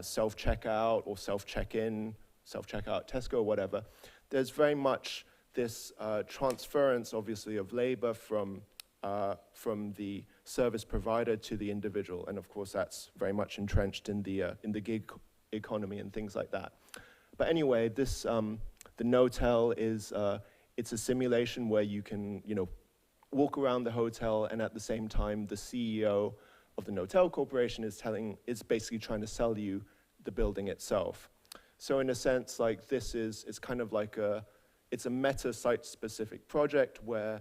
self-checkout or self-check-in, self-checkout Tesco, whatever. There's very much this transference, obviously, of labor from the service provider to the individual. And of course, that's very much entrenched in the gig economy and things like that. But anyway, this, the no-tell is, it's a simulation where you can, walk around the hotel, and at the same time, the CEO of the no-tell corporation is basically trying to sell you the building itself. So in a sense, like this it's kind of like it's a meta site-specific project where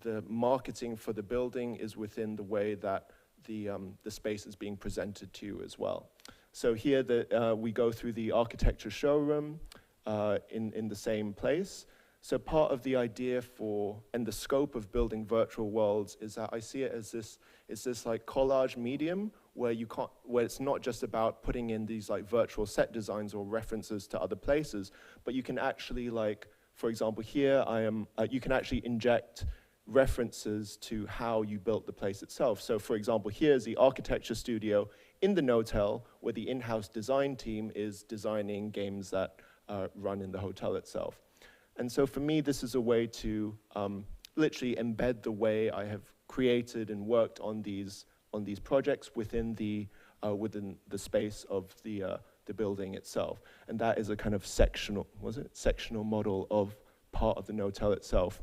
the marketing for the building is within the way that the space is being presented to you as well. So here we go through the architecture showroom in the same place. So part of the idea and the scope of building virtual worlds is that I see it as this like collage medium where it's not just about putting in these like virtual set designs or references to other places, but you can actually for example, here you can actually inject references to how you built the place itself. So for example, here's the architecture studio in the no-tell where the in-house design team is designing games that run in the hotel itself. And so for me, this is a way to literally embed the way I have created and worked on these projects within the space of the building itself. And that is a kind of sectional model of part of the no-tell itself.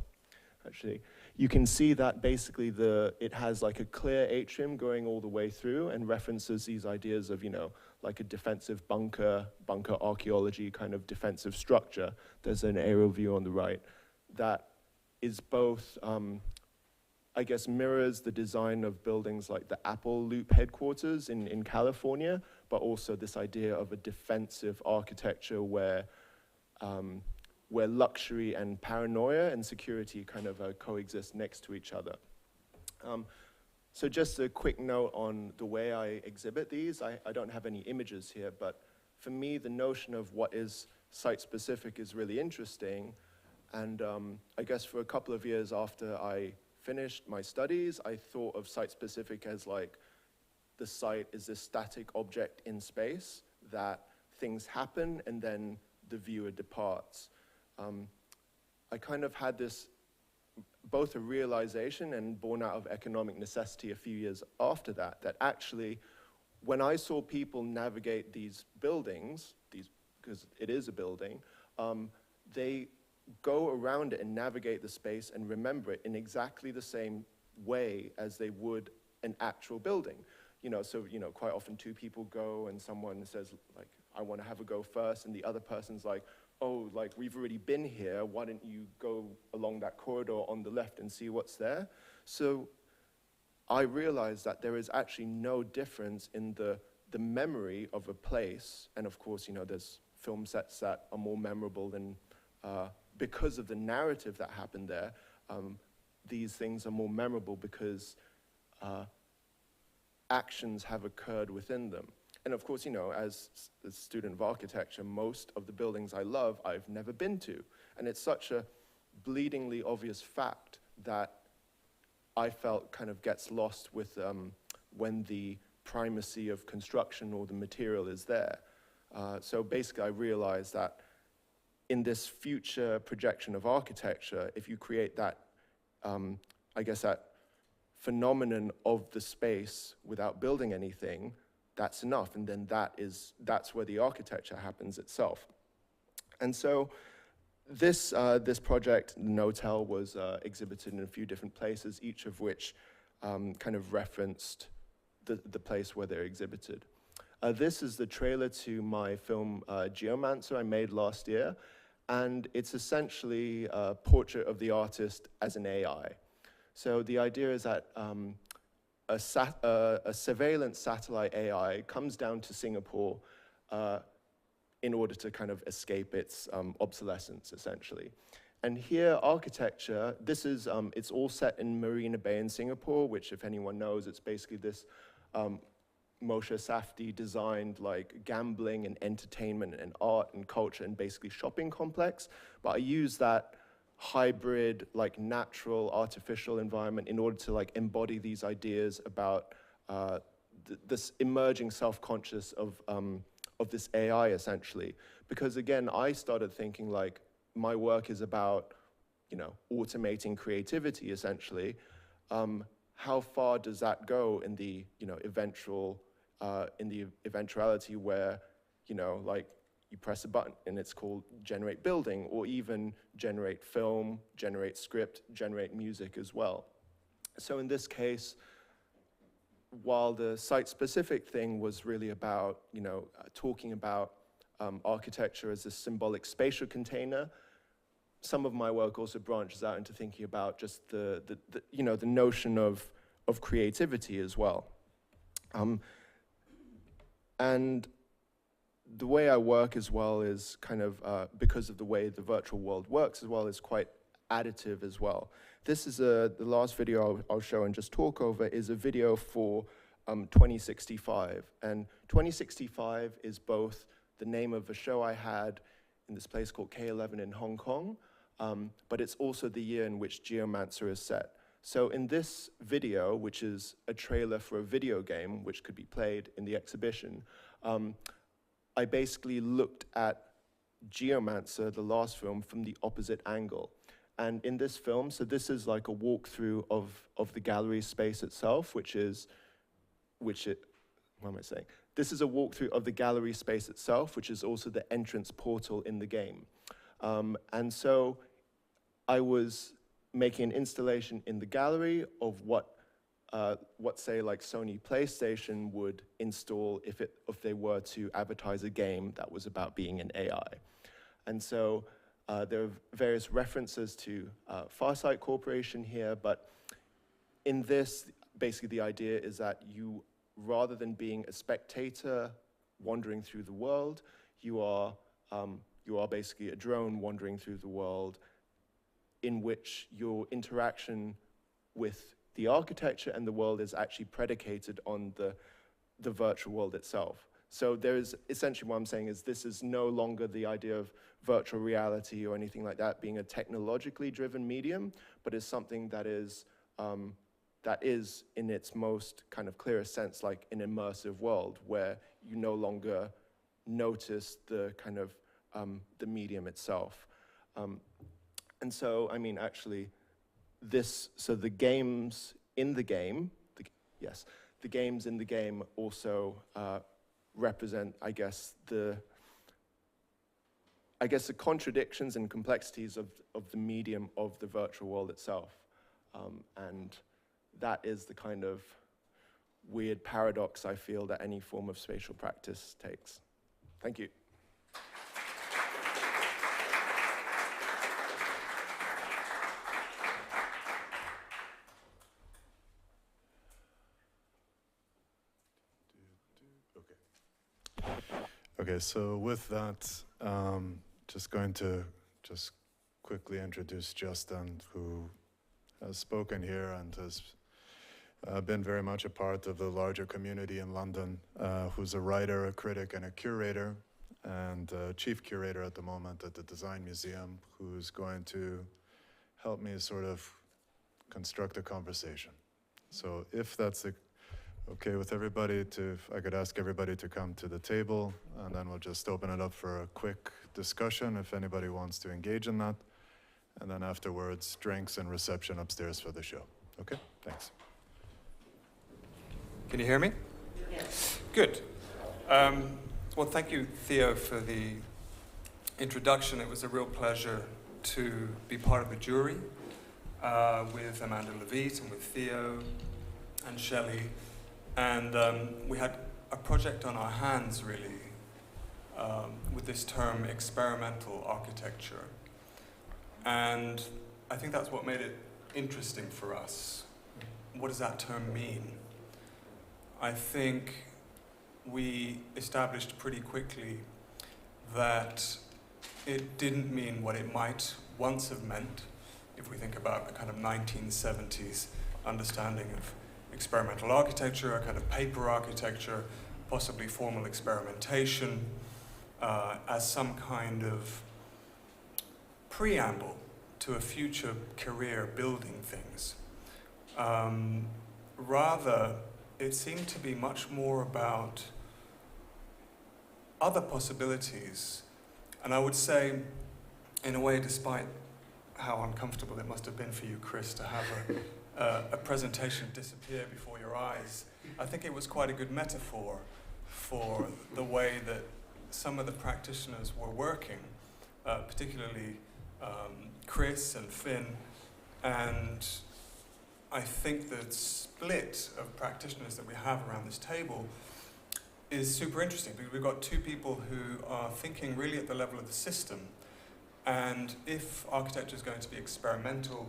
Actually, you can see that basically it has like a clear atrium going all the way through and references these ideas of, like a defensive bunker archaeology kind of defensive structure. There's an aerial view on the right that is both, I guess, mirrors the design of buildings like the Apple Loop headquarters in California, but also this idea of a defensive architecture where luxury and paranoia and security kind of coexist next to each other. So just a quick note on the way I exhibit these. I don't have any images here, but for me, the notion of what is site-specific is really interesting. And I guess for a couple of years after I finished my studies, I thought of site-specific as like the site is this static object in space that things happen and then the viewer departs. I kind of had this, both a realization and born out of economic necessity a few years after that actually, when I saw people navigate these buildings, because it is a building, they go around it and navigate the space and remember it in exactly the same way as they would an actual building. So quite often two people go and someone says, like, I want to have a go first, and the other person's like, oh, like, we've already been here, why don't you go along that corridor on the left and see what's there? So I realized that there is actually no difference in the memory of a place, and of course, there's film sets that are more memorable than, because of the narrative that happened there, these things are more memorable because actions have occurred within them. And of course, as a student of architecture, most of the buildings I love, I've never been to. And it's such a bleedingly obvious fact that I felt kind of gets lost with when the primacy of construction or the material is there. So basically, I realized that in this future projection of architecture, if you create that, I guess that phenomenon of the space without building anything, that's enough, and then that's where the architecture happens itself. And so this project, No-Tell, was exhibited in a few different places, each of which kind of referenced the place where they're exhibited. This is the trailer to my film Geomancer I made last year, and it's essentially a portrait of the artist as an AI. So the idea is that a surveillance satellite AI comes down to Singapore in order to kind of escape its obsolescence, essentially. And here, architecture, this is, it's all set in Marina Bay in Singapore, which, if anyone knows, it's basically this Moshe Safdie designed like gambling and entertainment and art and culture and basically shopping complex. But I use that hybrid, like natural, artificial environment in order to like embody these ideas about this emerging self-conscious of this AI, essentially. Because again, I started thinking like, my work is about, you know, automating creativity, essentially. How far does that go in the, you know, eventuality where, you know, like you press a button and it's called generate building, or even generate film, generate script, generate music as well. So in this case, while the site-specific thing was really about, you know, talking about architecture as a symbolic spatial container, some of my work also branches out into thinking about just the you know, the notion of creativity as well. And the way I work as well is kind of, because of the way the virtual world works as well, is quite additive as well. This is the last video I'll show and just talk over is a video for 2065. And 2065 is both the name of a show I had in this place called K11 in Hong Kong, but it's also the year in which Geomancer is set. So in this video, which is a trailer for a video game, which could be played in the exhibition, I basically looked at Geomancer, the last film, from the opposite angle. And in this film, so this is like a walkthrough of the gallery space itself, what am I saying? This is a walkthrough of the gallery space itself, which is also the entrance portal in the game. And so I was making an installation in the gallery of what say like Sony PlayStation would install if they were to advertise a game that was about being an AI. And so there are various references to Farsight Corporation here, but in this, basically the idea is that you, rather than being a spectator wandering through the world, you are basically a drone wandering through the world, in which your interaction with the architecture and the world is actually predicated on the virtual world itself. So there's essentially what I'm saying is this is no longer the idea of virtual reality or anything like that being a technologically driven medium, but is something that is in its most kind of clearest sense like an immersive world where you no longer notice the kind of the medium itself. And so, I mean, actually, so the games in the game, the games in the game also represent, I guess, the contradictions and complexities of the medium of the virtual world itself. And that is the kind of weird paradox I feel that any form of spatial practice takes. Thank you. Okay, so with that, just going to quickly introduce Justin, who has spoken here and has been very much a part of the larger community in London, who's a writer, a critic, and a curator, and chief curator at the moment at the Design Museum, who's going to help me sort of construct a conversation. So if that's okay with everybody, if I could ask everybody to come to the table, and then we'll just open it up for a quick discussion if anybody wants to engage in that. And then afterwards, drinks and reception upstairs for the show. Okay, thanks. Can you hear me? Yes. Good. Well, thank you, Theo, for the introduction. It was a real pleasure to be part of the jury with Amanda Levitt and with Theo and Shelley. And we had a project on our hands, really, with this term experimental architecture. And I think that's what made it interesting for us. What does that term mean? I think we established pretty quickly that it didn't mean what it might once have meant, if we think about the kind of 1970s understanding of experimental architecture, a kind of paper architecture, possibly formal experimentation, as some kind of preamble to a future career building things. Rather, it seemed to be much more about other possibilities. And I would say, in a way, despite how uncomfortable it must have been for you, Chris, to have a presentation disappear before your eyes, I think it was quite a good metaphor for the way that some of the practitioners were working, particularly Chris and Finn, and I think the split of practitioners that we have around this table is super interesting, because we've got two people who are thinking really at the level of the system, and if architecture is going to be experimental,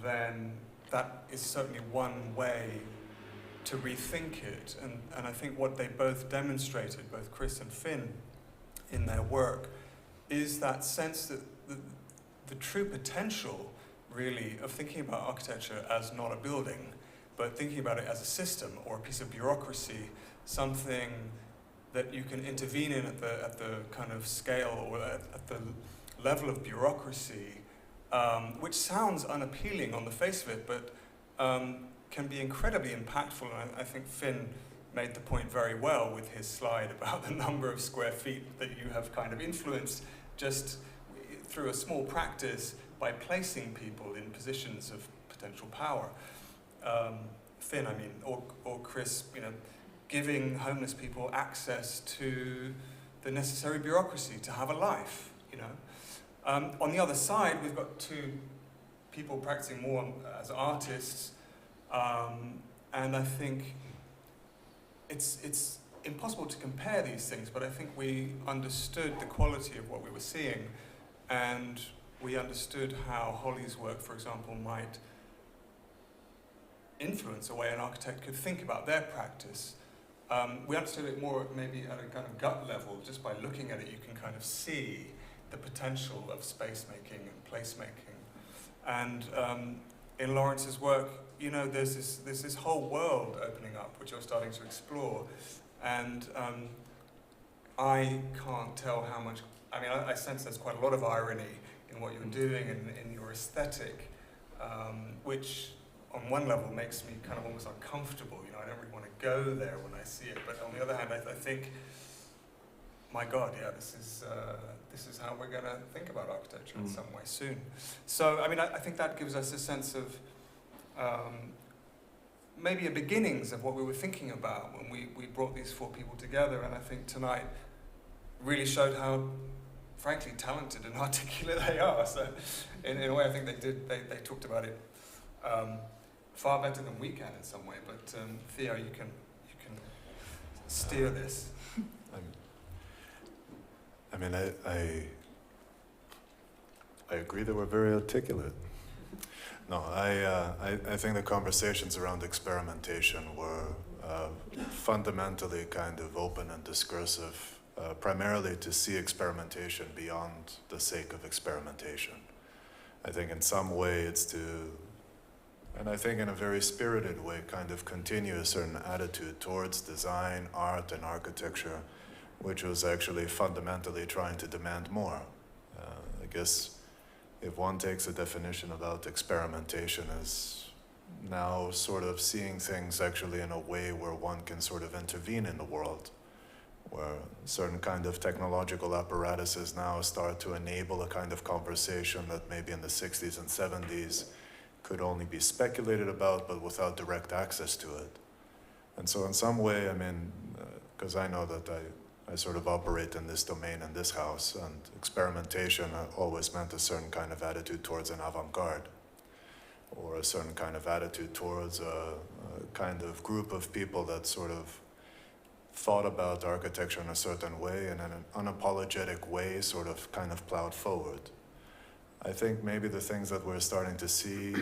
then that is certainly one way to rethink it. And I think what they both demonstrated, both Chris and Finn, in their work, is that sense that the true potential, really, of thinking about architecture as not a building, but thinking about it as a system or a piece of bureaucracy, something that you can intervene in at the kind of scale or at the level of bureaucracy, which sounds unappealing on the face of it, but can be incredibly impactful. And I think Finn made the point very well with his slide about the number of square feet that you have kind of influenced just through a small practice by placing people in positions of potential power. Finn, I mean, or Chris, you know, giving homeless people access to the necessary bureaucracy to have a life, you know. On the other side, we've got two people practicing more as artists, and I think it's impossible to compare these things, but I think we understood the quality of what we were seeing, and we understood how Holly's work, for example, might influence the way an architect could think about their practice. We understood it more maybe at a kind of gut level. Just by looking at it, you can kind of see the potential of space making and place making. And in Lawrence's work, you know, there's this whole world opening up, which you're starting to explore. And I can't tell how much, I mean, I sense there's quite a lot of irony in what you're doing and in your aesthetic, which on one level makes me kind of almost uncomfortable. You know, I don't really want to go there when I see it. But on the other hand, I think, my God, yeah, this is how we're going to think about architecture in some way soon. So, I mean, I think that gives us a sense of maybe a beginnings of what we were thinking about when we brought these four people together. And I think tonight really showed how, frankly, talented and articulate they are. So, in a way, I think they talked about it far better than we can in some way. But Theo, you can steer this. I mean, I agree that we're very articulate. No, I think the conversations around experimentation were fundamentally kind of open and discursive, primarily to see experimentation beyond the sake of experimentation. I think in some way it's to, and I think in a very spirited way, kind of continue a certain attitude towards design, art, and architecture, which was actually fundamentally trying to demand more. I guess if one takes a definition about experimentation as now sort of seeing things actually in a way where one can sort of intervene in the world, where certain kind of technological apparatuses now start to enable a kind of conversation that maybe in the 60s and 70s could only be speculated about, but without direct access to it. And so in some way, I mean, because I know that I sort of operate in this domain in this house, and experimentation always meant a certain kind of attitude towards an avant-garde, or a certain kind of attitude towards a kind of group of people that sort of thought about architecture in a certain way and in an unapologetic way sort of kind of plowed forward. I think maybe the things that we're starting to see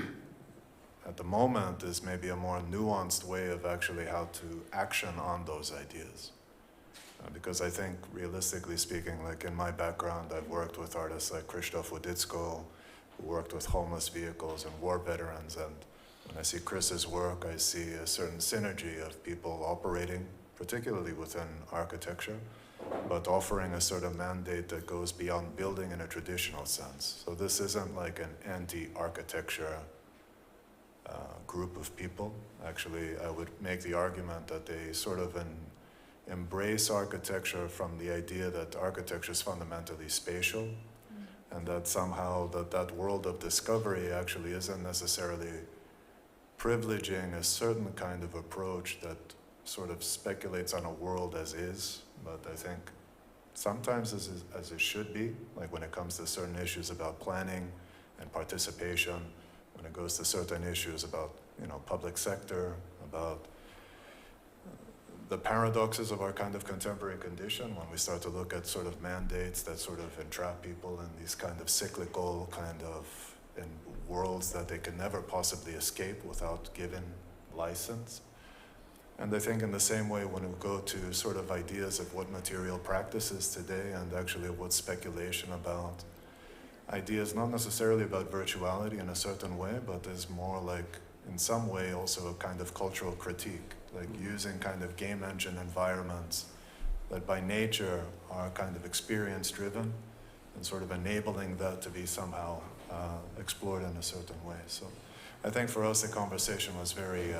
at the moment is maybe a more nuanced way of actually how to action on those ideas. Because I think, realistically speaking, like in my background, I've worked with artists like Krzysztof Wodicko, who worked with homeless vehicles and war veterans, and when I see Chris's work, I see a certain synergy of people operating, particularly within architecture, but offering a sort of mandate that goes beyond building in a traditional sense. So this isn't like an anti-architecture group of people. Actually, I would make the argument that they sort of embrace architecture from the idea that architecture is fundamentally spatial, and that somehow that world of discovery actually isn't necessarily privileging a certain kind of approach that sort of speculates on a world as is, but I think sometimes as it should be, like when it comes to certain issues about planning and participation, when it goes to certain issues about, you know, public sector, about the paradoxes of our kind of contemporary condition, when we start to look at sort of mandates that sort of entrap people in these kind of cyclical kind of in worlds that they can never possibly escape without given license. And I think in the same way, when we go to sort of ideas of what material practice is today and actually what speculation about ideas, not necessarily about virtuality in a certain way, but is more like, in some way, also a kind of cultural critique, like using kind of game engine environments that by nature are kind of experience driven and sort of enabling that to be somehow explored in a certain way. So I think for us the conversation was very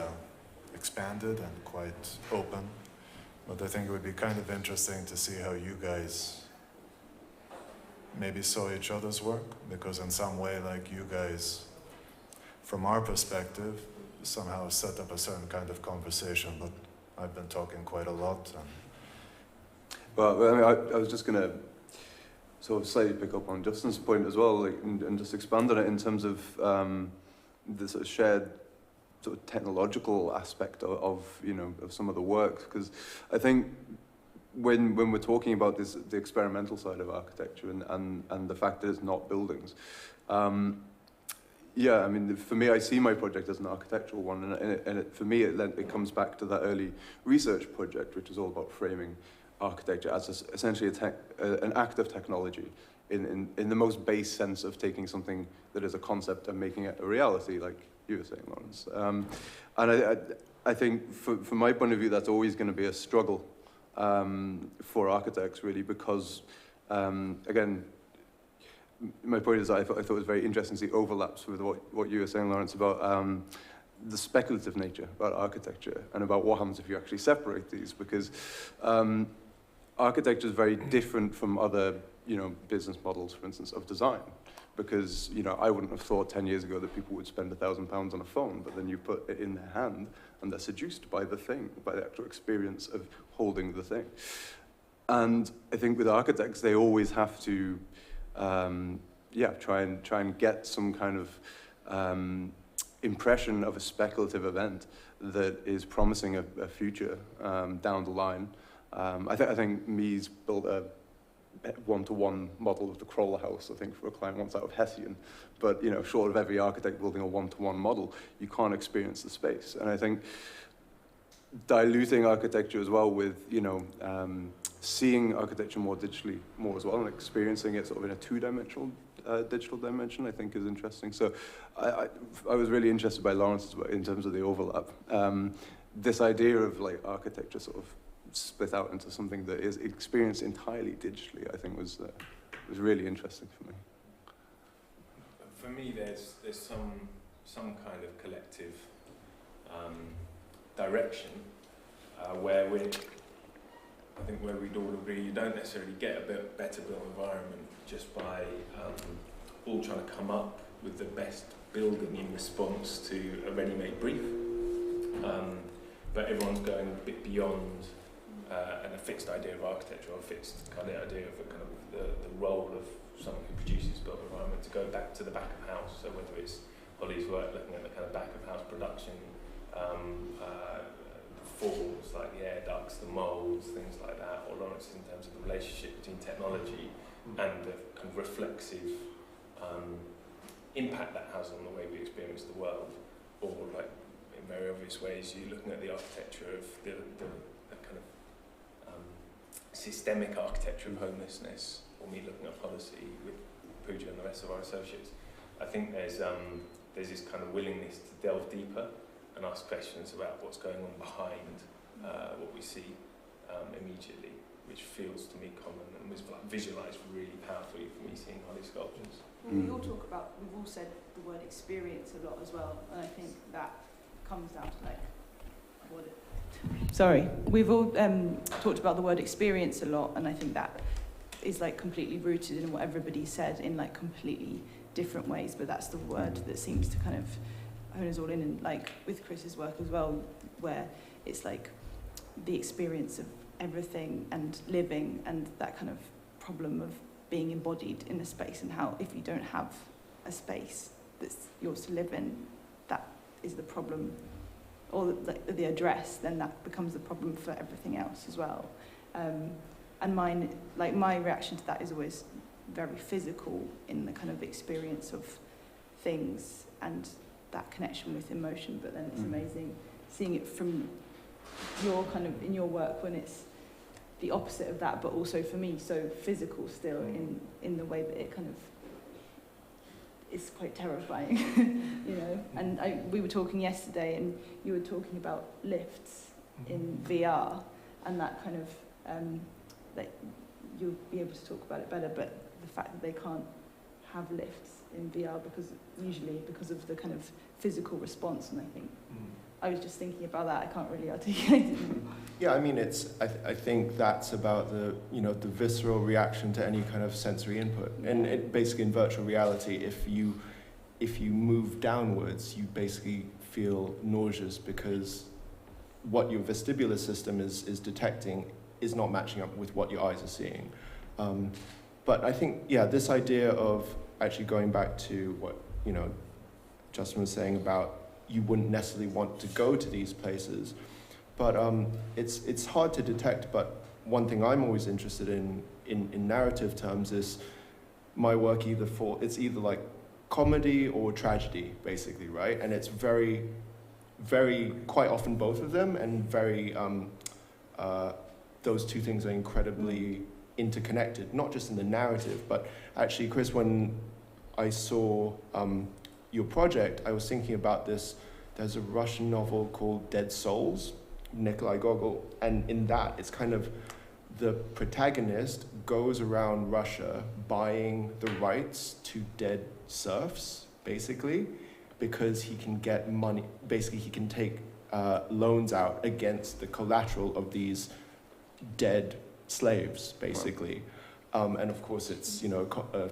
expanded and quite open, but I think it would be kind of interesting to see how you guys maybe saw each other's work, because in some way, like, you guys, from our perspective, somehow set up a certain kind of conversation, but I've been talking quite a lot. And well, I mean, I was just going to sort of slightly pick up on Justin's point as well, like, and just expand on it in terms of the sort of shared sort of technological aspect of you know, of some of the work, because I think when we're talking about this, the experimental side of architecture and the fact that it's not buildings, yeah, I mean, for me, I see my project as an architectural one, and for me, it comes back to that early research project, which is all about framing architecture as essentially an act of technology in the most base sense of taking something that is a concept and making it a reality, like you were saying, Lawrence. And I think, from my point of view, that's always going to be a struggle for architects, really, because, again, my point is that I thought it was very interesting to see overlaps with what you were saying, Lawrence, about the speculative nature about architecture and about what happens if you actually separate these, because architecture is very different from other, you know, business models, for instance, of design. Because, you know, I wouldn't have thought 10 years ago that people would spend £1,000 on a phone, but then you put it in their hand and they're seduced by the thing, by the actual experience of holding the thing. And I think with architects, they always have to, yeah, try and get some kind of impression of a speculative event that is promising a future down the line. I think Mies built a one-to-one model of the Kroll house, I think, for a client once out of Hessian. But, you know, short of every architect building a one-to-one model, you can't experience the space. And I think diluting architecture as well with, you know, seeing architecture more digitally more as well and experiencing it sort of in a two-dimensional digital dimension, I think, is interesting. So I was really interested by Lawrence's work in terms of the overlap. This idea of, like, architecture sort of split out into something that is experienced entirely digitally, I think was really interesting for me. For me, there's some kind of collective direction where I think where we'd all agree you don't necessarily get a better built environment just by all trying to come up with the best building in response to a ready-made brief, but everyone's going a bit beyond and a fixed idea of architecture, or a fixed kind of idea of a kind of the role of someone who produces built environment to go back to the back of house. So whether it's Holly's work looking at the kind of back of house production, forms like the air ducts, the moulds, things like that, or Lawrence in terms of the relationship between technology and the kind of reflexive impact that has on the way we experience the world, or like in very obvious ways, you're looking at the architecture of the kind of systemic architecture of homelessness, or me looking at policy with Pooja and the rest of our associates. I think there's this kind of willingness to delve deeper and ask questions about what's going on behind what we see immediately, which feels to me common and was visualised really powerfully for me seeing Holly sculptures. Well, we all talk about, we've all said the word experience a lot as well, and I think that comes down to like what it... Sorry, we've all talked about the word experience a lot, and I think that is like completely rooted in what everybody said in like completely different ways, but that's the word that seems to kind of hone us all in, and like with Chris's work as well, where it's like the experience of everything and living, and that kind of problem of being embodied in a space, and how if you don't have a space that's yours to live in, that is the problem, or the address, then that becomes the problem for everything else as well. And mine, like my reaction to that is always very physical in the kind of experience of things and that connection with emotion, but then it's amazing seeing it from your kind of, in your work when it's the opposite of that, but also for me, so physical still in the way that it kind of is quite terrifying, you know. And we were talking yesterday, and you were talking about lifts in VR, and that kind of, like you'll be able to talk about it better, but the fact that they can't have lifts in VR usually because of the kind of physical response, and I think I was just thinking about that. I can't really articulate it. Yeah, I mean, I think that's about the visceral reaction to any kind of sensory input, and it basically in virtual reality, if you move downwards, you basically feel nauseous because what your vestibular system is detecting is not matching up with what your eyes are seeing. But I think, yeah, this idea of actually going back to what Justin was saying about you wouldn't necessarily want to go to these places, but it's hard to detect. But one thing I'm always interested in narrative terms is my work it's either like comedy or tragedy, basically, right? And it's very, very quite often both of them, and very those two things are incredibly interconnected, not just in the narrative, but actually, Chris, when I saw your project, I was thinking about this. There's a Russian novel called Dead Souls, Nikolai Gogol, and in that, it's kind of the protagonist goes around Russia buying the rights to dead serfs, basically, because he can get money. Basically, he can take loans out against the collateral of these dead slaves, basically. And of course, it's a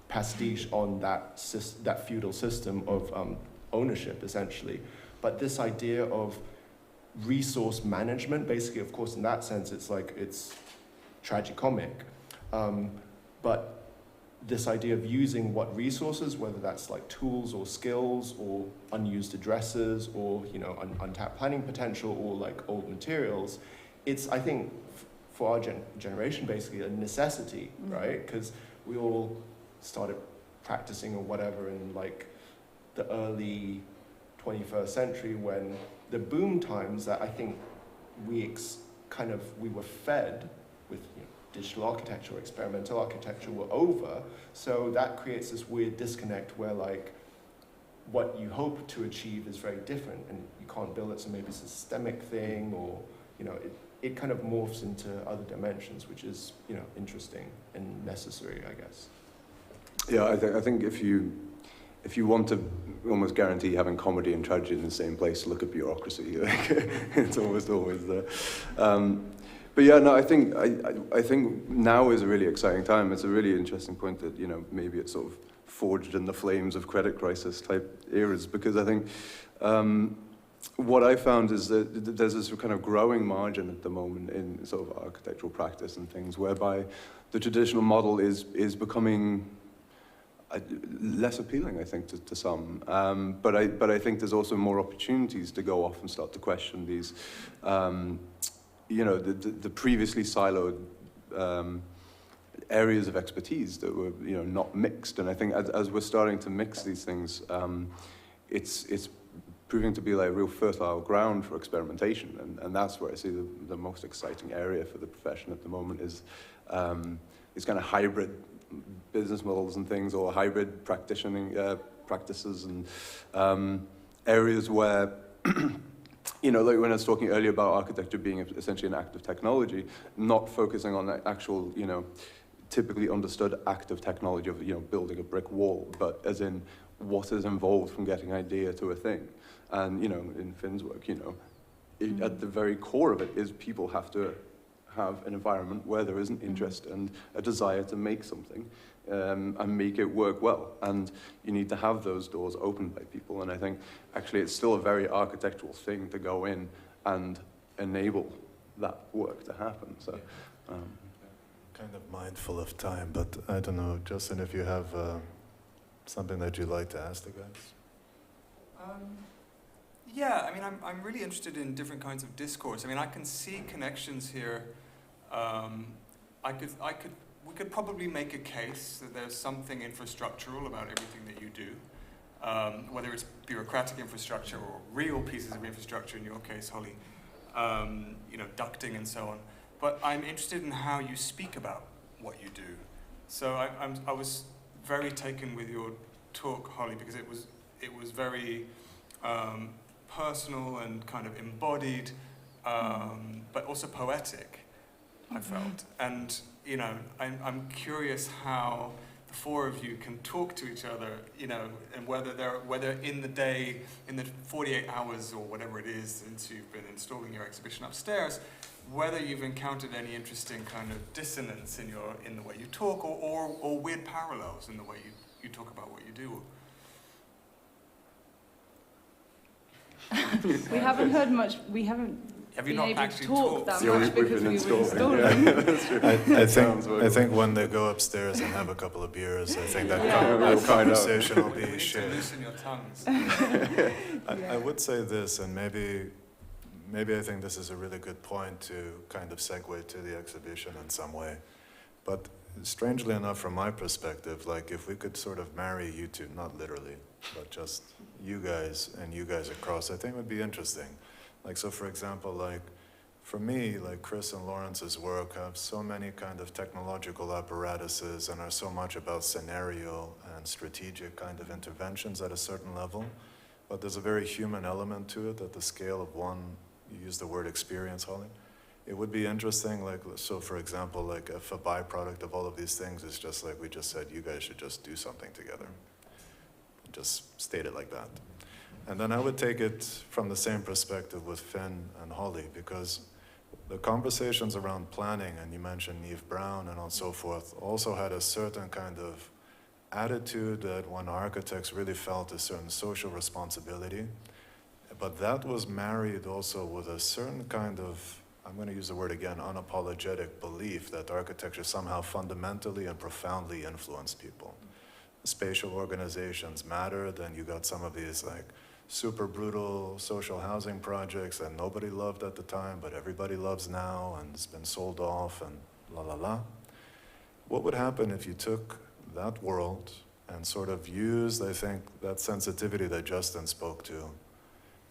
pastiche on that feudal system of ownership, essentially. But this idea of resource management, basically, of course, in that sense, it's tragicomic. But this idea of using what resources, whether that's like tools or skills or unused addresses or untapped planning potential or like old materials, it's, I think, for our generation, basically a necessity, right? Because we all started practicing or whatever in like the early 21st century, when the boom times that I think we were fed with digital architecture or experimental architecture were over. So that creates this weird disconnect where like what you hope to achieve is very different, and you can't build it, so maybe it's a systemic thing, or it kind of morphs into other dimensions, which is interesting and necessary, I guess. Yeah, I think if you want to almost guarantee having comedy and tragedy in the same place, look at bureaucracy. It's almost always there. But yeah, no, I think now is a really exciting time. It's a really interesting point that maybe it's sort of forged in the flames of credit crisis type eras, because I think what I found is that there's this kind of growing margin at the moment in sort of architectural practice and things, whereby the traditional model is becoming less appealing, I think, to some. But I think there's also more opportunities to go off and start to question these, you know, the previously siloed areas of expertise that were, you know, not mixed. And I think as we're starting to mix these things, it's proving to be like a real fertile ground for experimentation. And that's where I see the most exciting area for the profession at the moment is these kind of hybrid business models and things, or hybrid practices and areas where, you know, like when I was talking earlier about architecture being essentially an act of technology, not focusing on the actual, you know, typically understood act of technology of, you know, building a brick wall, but as in what is involved from getting idea to a thing. And, you know, in Finn's work, you know, at the very core of it is people have to have an environment where there is an interest and a desire to make something and make it work well. And you need to have those doors opened by people. And I think actually it's still a very architectural thing to go in and enable that work to happen. So, kind of mindful of time, but I don't know, Justin, if you have something that you'd like to ask the guys? Yeah, I mean, I'm really interested in different kinds of discourse. I mean, I can see connections here. We could probably make a case that there's something infrastructural about everything that you do, whether it's bureaucratic infrastructure or real pieces of infrastructure, in your case, Holly, you know, ducting and so on. But I'm interested in how you speak about what you do. So I was very taken with your talk, Holly, because it was very personal and kind of embodied, but also poetic, I felt. And, you know, I'm curious how the four of you can talk to each other, you know, and whether in the day, in the 48 hours or whatever it is since you've been installing your exhibition upstairs, whether you've encountered any interesting kind of dissonance in the way you talk, or weird parallels in the way you talk about what you do. We haven't heard much. We haven't Have you been not able to actually talk talked? that much because we were installing. I think when they go upstairs and have a couple of beers, I think that conversation will We be need to shared. loosen your tongues. I would say this, and maybe I think this is a really good point to kind of segue to the exhibition in some way. But strangely enough, from my perspective, like if we could sort of marry you two, not literally, but just you guys and you guys across, I think it would be interesting. Like, so for example, like for me, like Chris and Lawrence's work have so many kind of technological apparatuses and are so much about scenario and strategic kind of interventions at a certain level. But there's a very human element to it at the scale of one. You use the word experience, Holly. It would be interesting, like, so for example, like if a byproduct of all of these things is just like we just said, you guys should just do something together. Just state it like that. And then I would take it from the same perspective with Finn and Holly, because the conversations around planning, and you mentioned Neve Brown and so forth, also had a certain kind of attitude that when architects really felt a certain social responsibility. But that was married also with a certain kind of, I'm going to use the word again, unapologetic belief that architecture somehow fundamentally and profoundly influenced people. Spatial organizations mattered, and you got some of these like super brutal social housing projects that nobody loved at the time, but everybody loves now, and it's been sold off, and la la la. What would happen if you took that world and sort of used, I think, that sensitivity that Justin spoke to,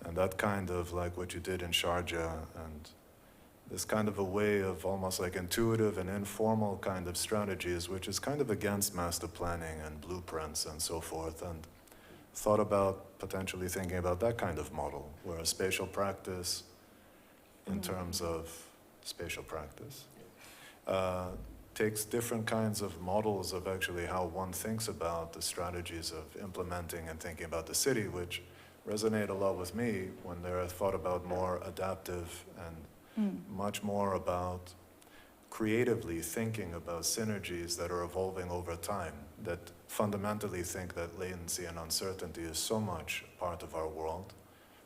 and that kind of like what you did in Sharjah, and this kind of a way of almost like intuitive and informal kind of strategies, which is kind of against master planning and blueprints and so forth, and thought about potentially thinking about that kind of model, where a spatial practice, in terms of spatial practice, takes different kinds of models of actually how one thinks about the strategies of implementing and thinking about the city, which resonate a lot with me when they're thought about more adaptive and much more about creatively thinking about synergies that are evolving over time, that fundamentally think that latency and uncertainty is so much part of our world,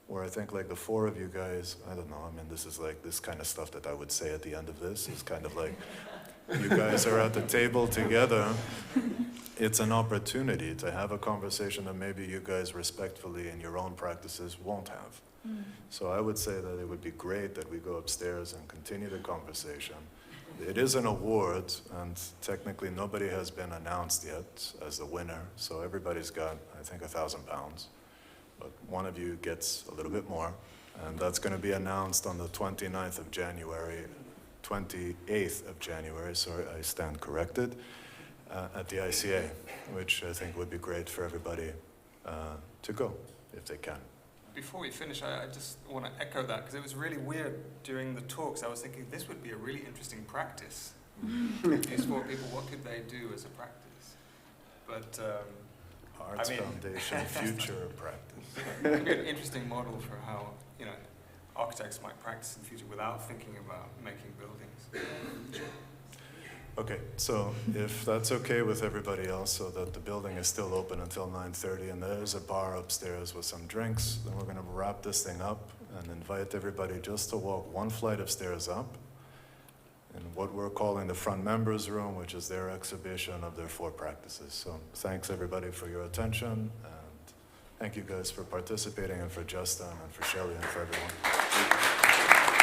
where I think like the four of you guys, I don't know, I mean, this is like this kind of stuff that I would say at the end of this, is kind of like, you guys are at the table together, it's an opportunity to have a conversation that maybe you guys respectfully in your own practices won't have. So I would say that it would be great that we go upstairs and continue the conversation. It is an award, and technically nobody has been announced yet as the winner, so everybody's got, I think, £1,000. But one of you gets a little bit more, and that's going to be announced on the 28th of January, sorry, I stand corrected, at the ICA, which I think would be great for everybody to go, if they can. Before we finish, I just want to echo that, because it was really weird during the talks. I was thinking this would be a really interesting practice. These four people, what could they do as a practice? But Arts Foundation Future Practice. it would be an interesting model for how, you know, architects might practice in the future without thinking about making buildings. Okay, so if that's okay with everybody else, so that the building is still open until 9:30, and there's a bar upstairs with some drinks, then we're going to wrap this thing up and invite everybody just to walk one flight of stairs up in what we're calling the front members room, which is their exhibition of their 4 practices. So thanks everybody for your attention, and thank you guys for participating, and for Justin and for Shelley and for everyone.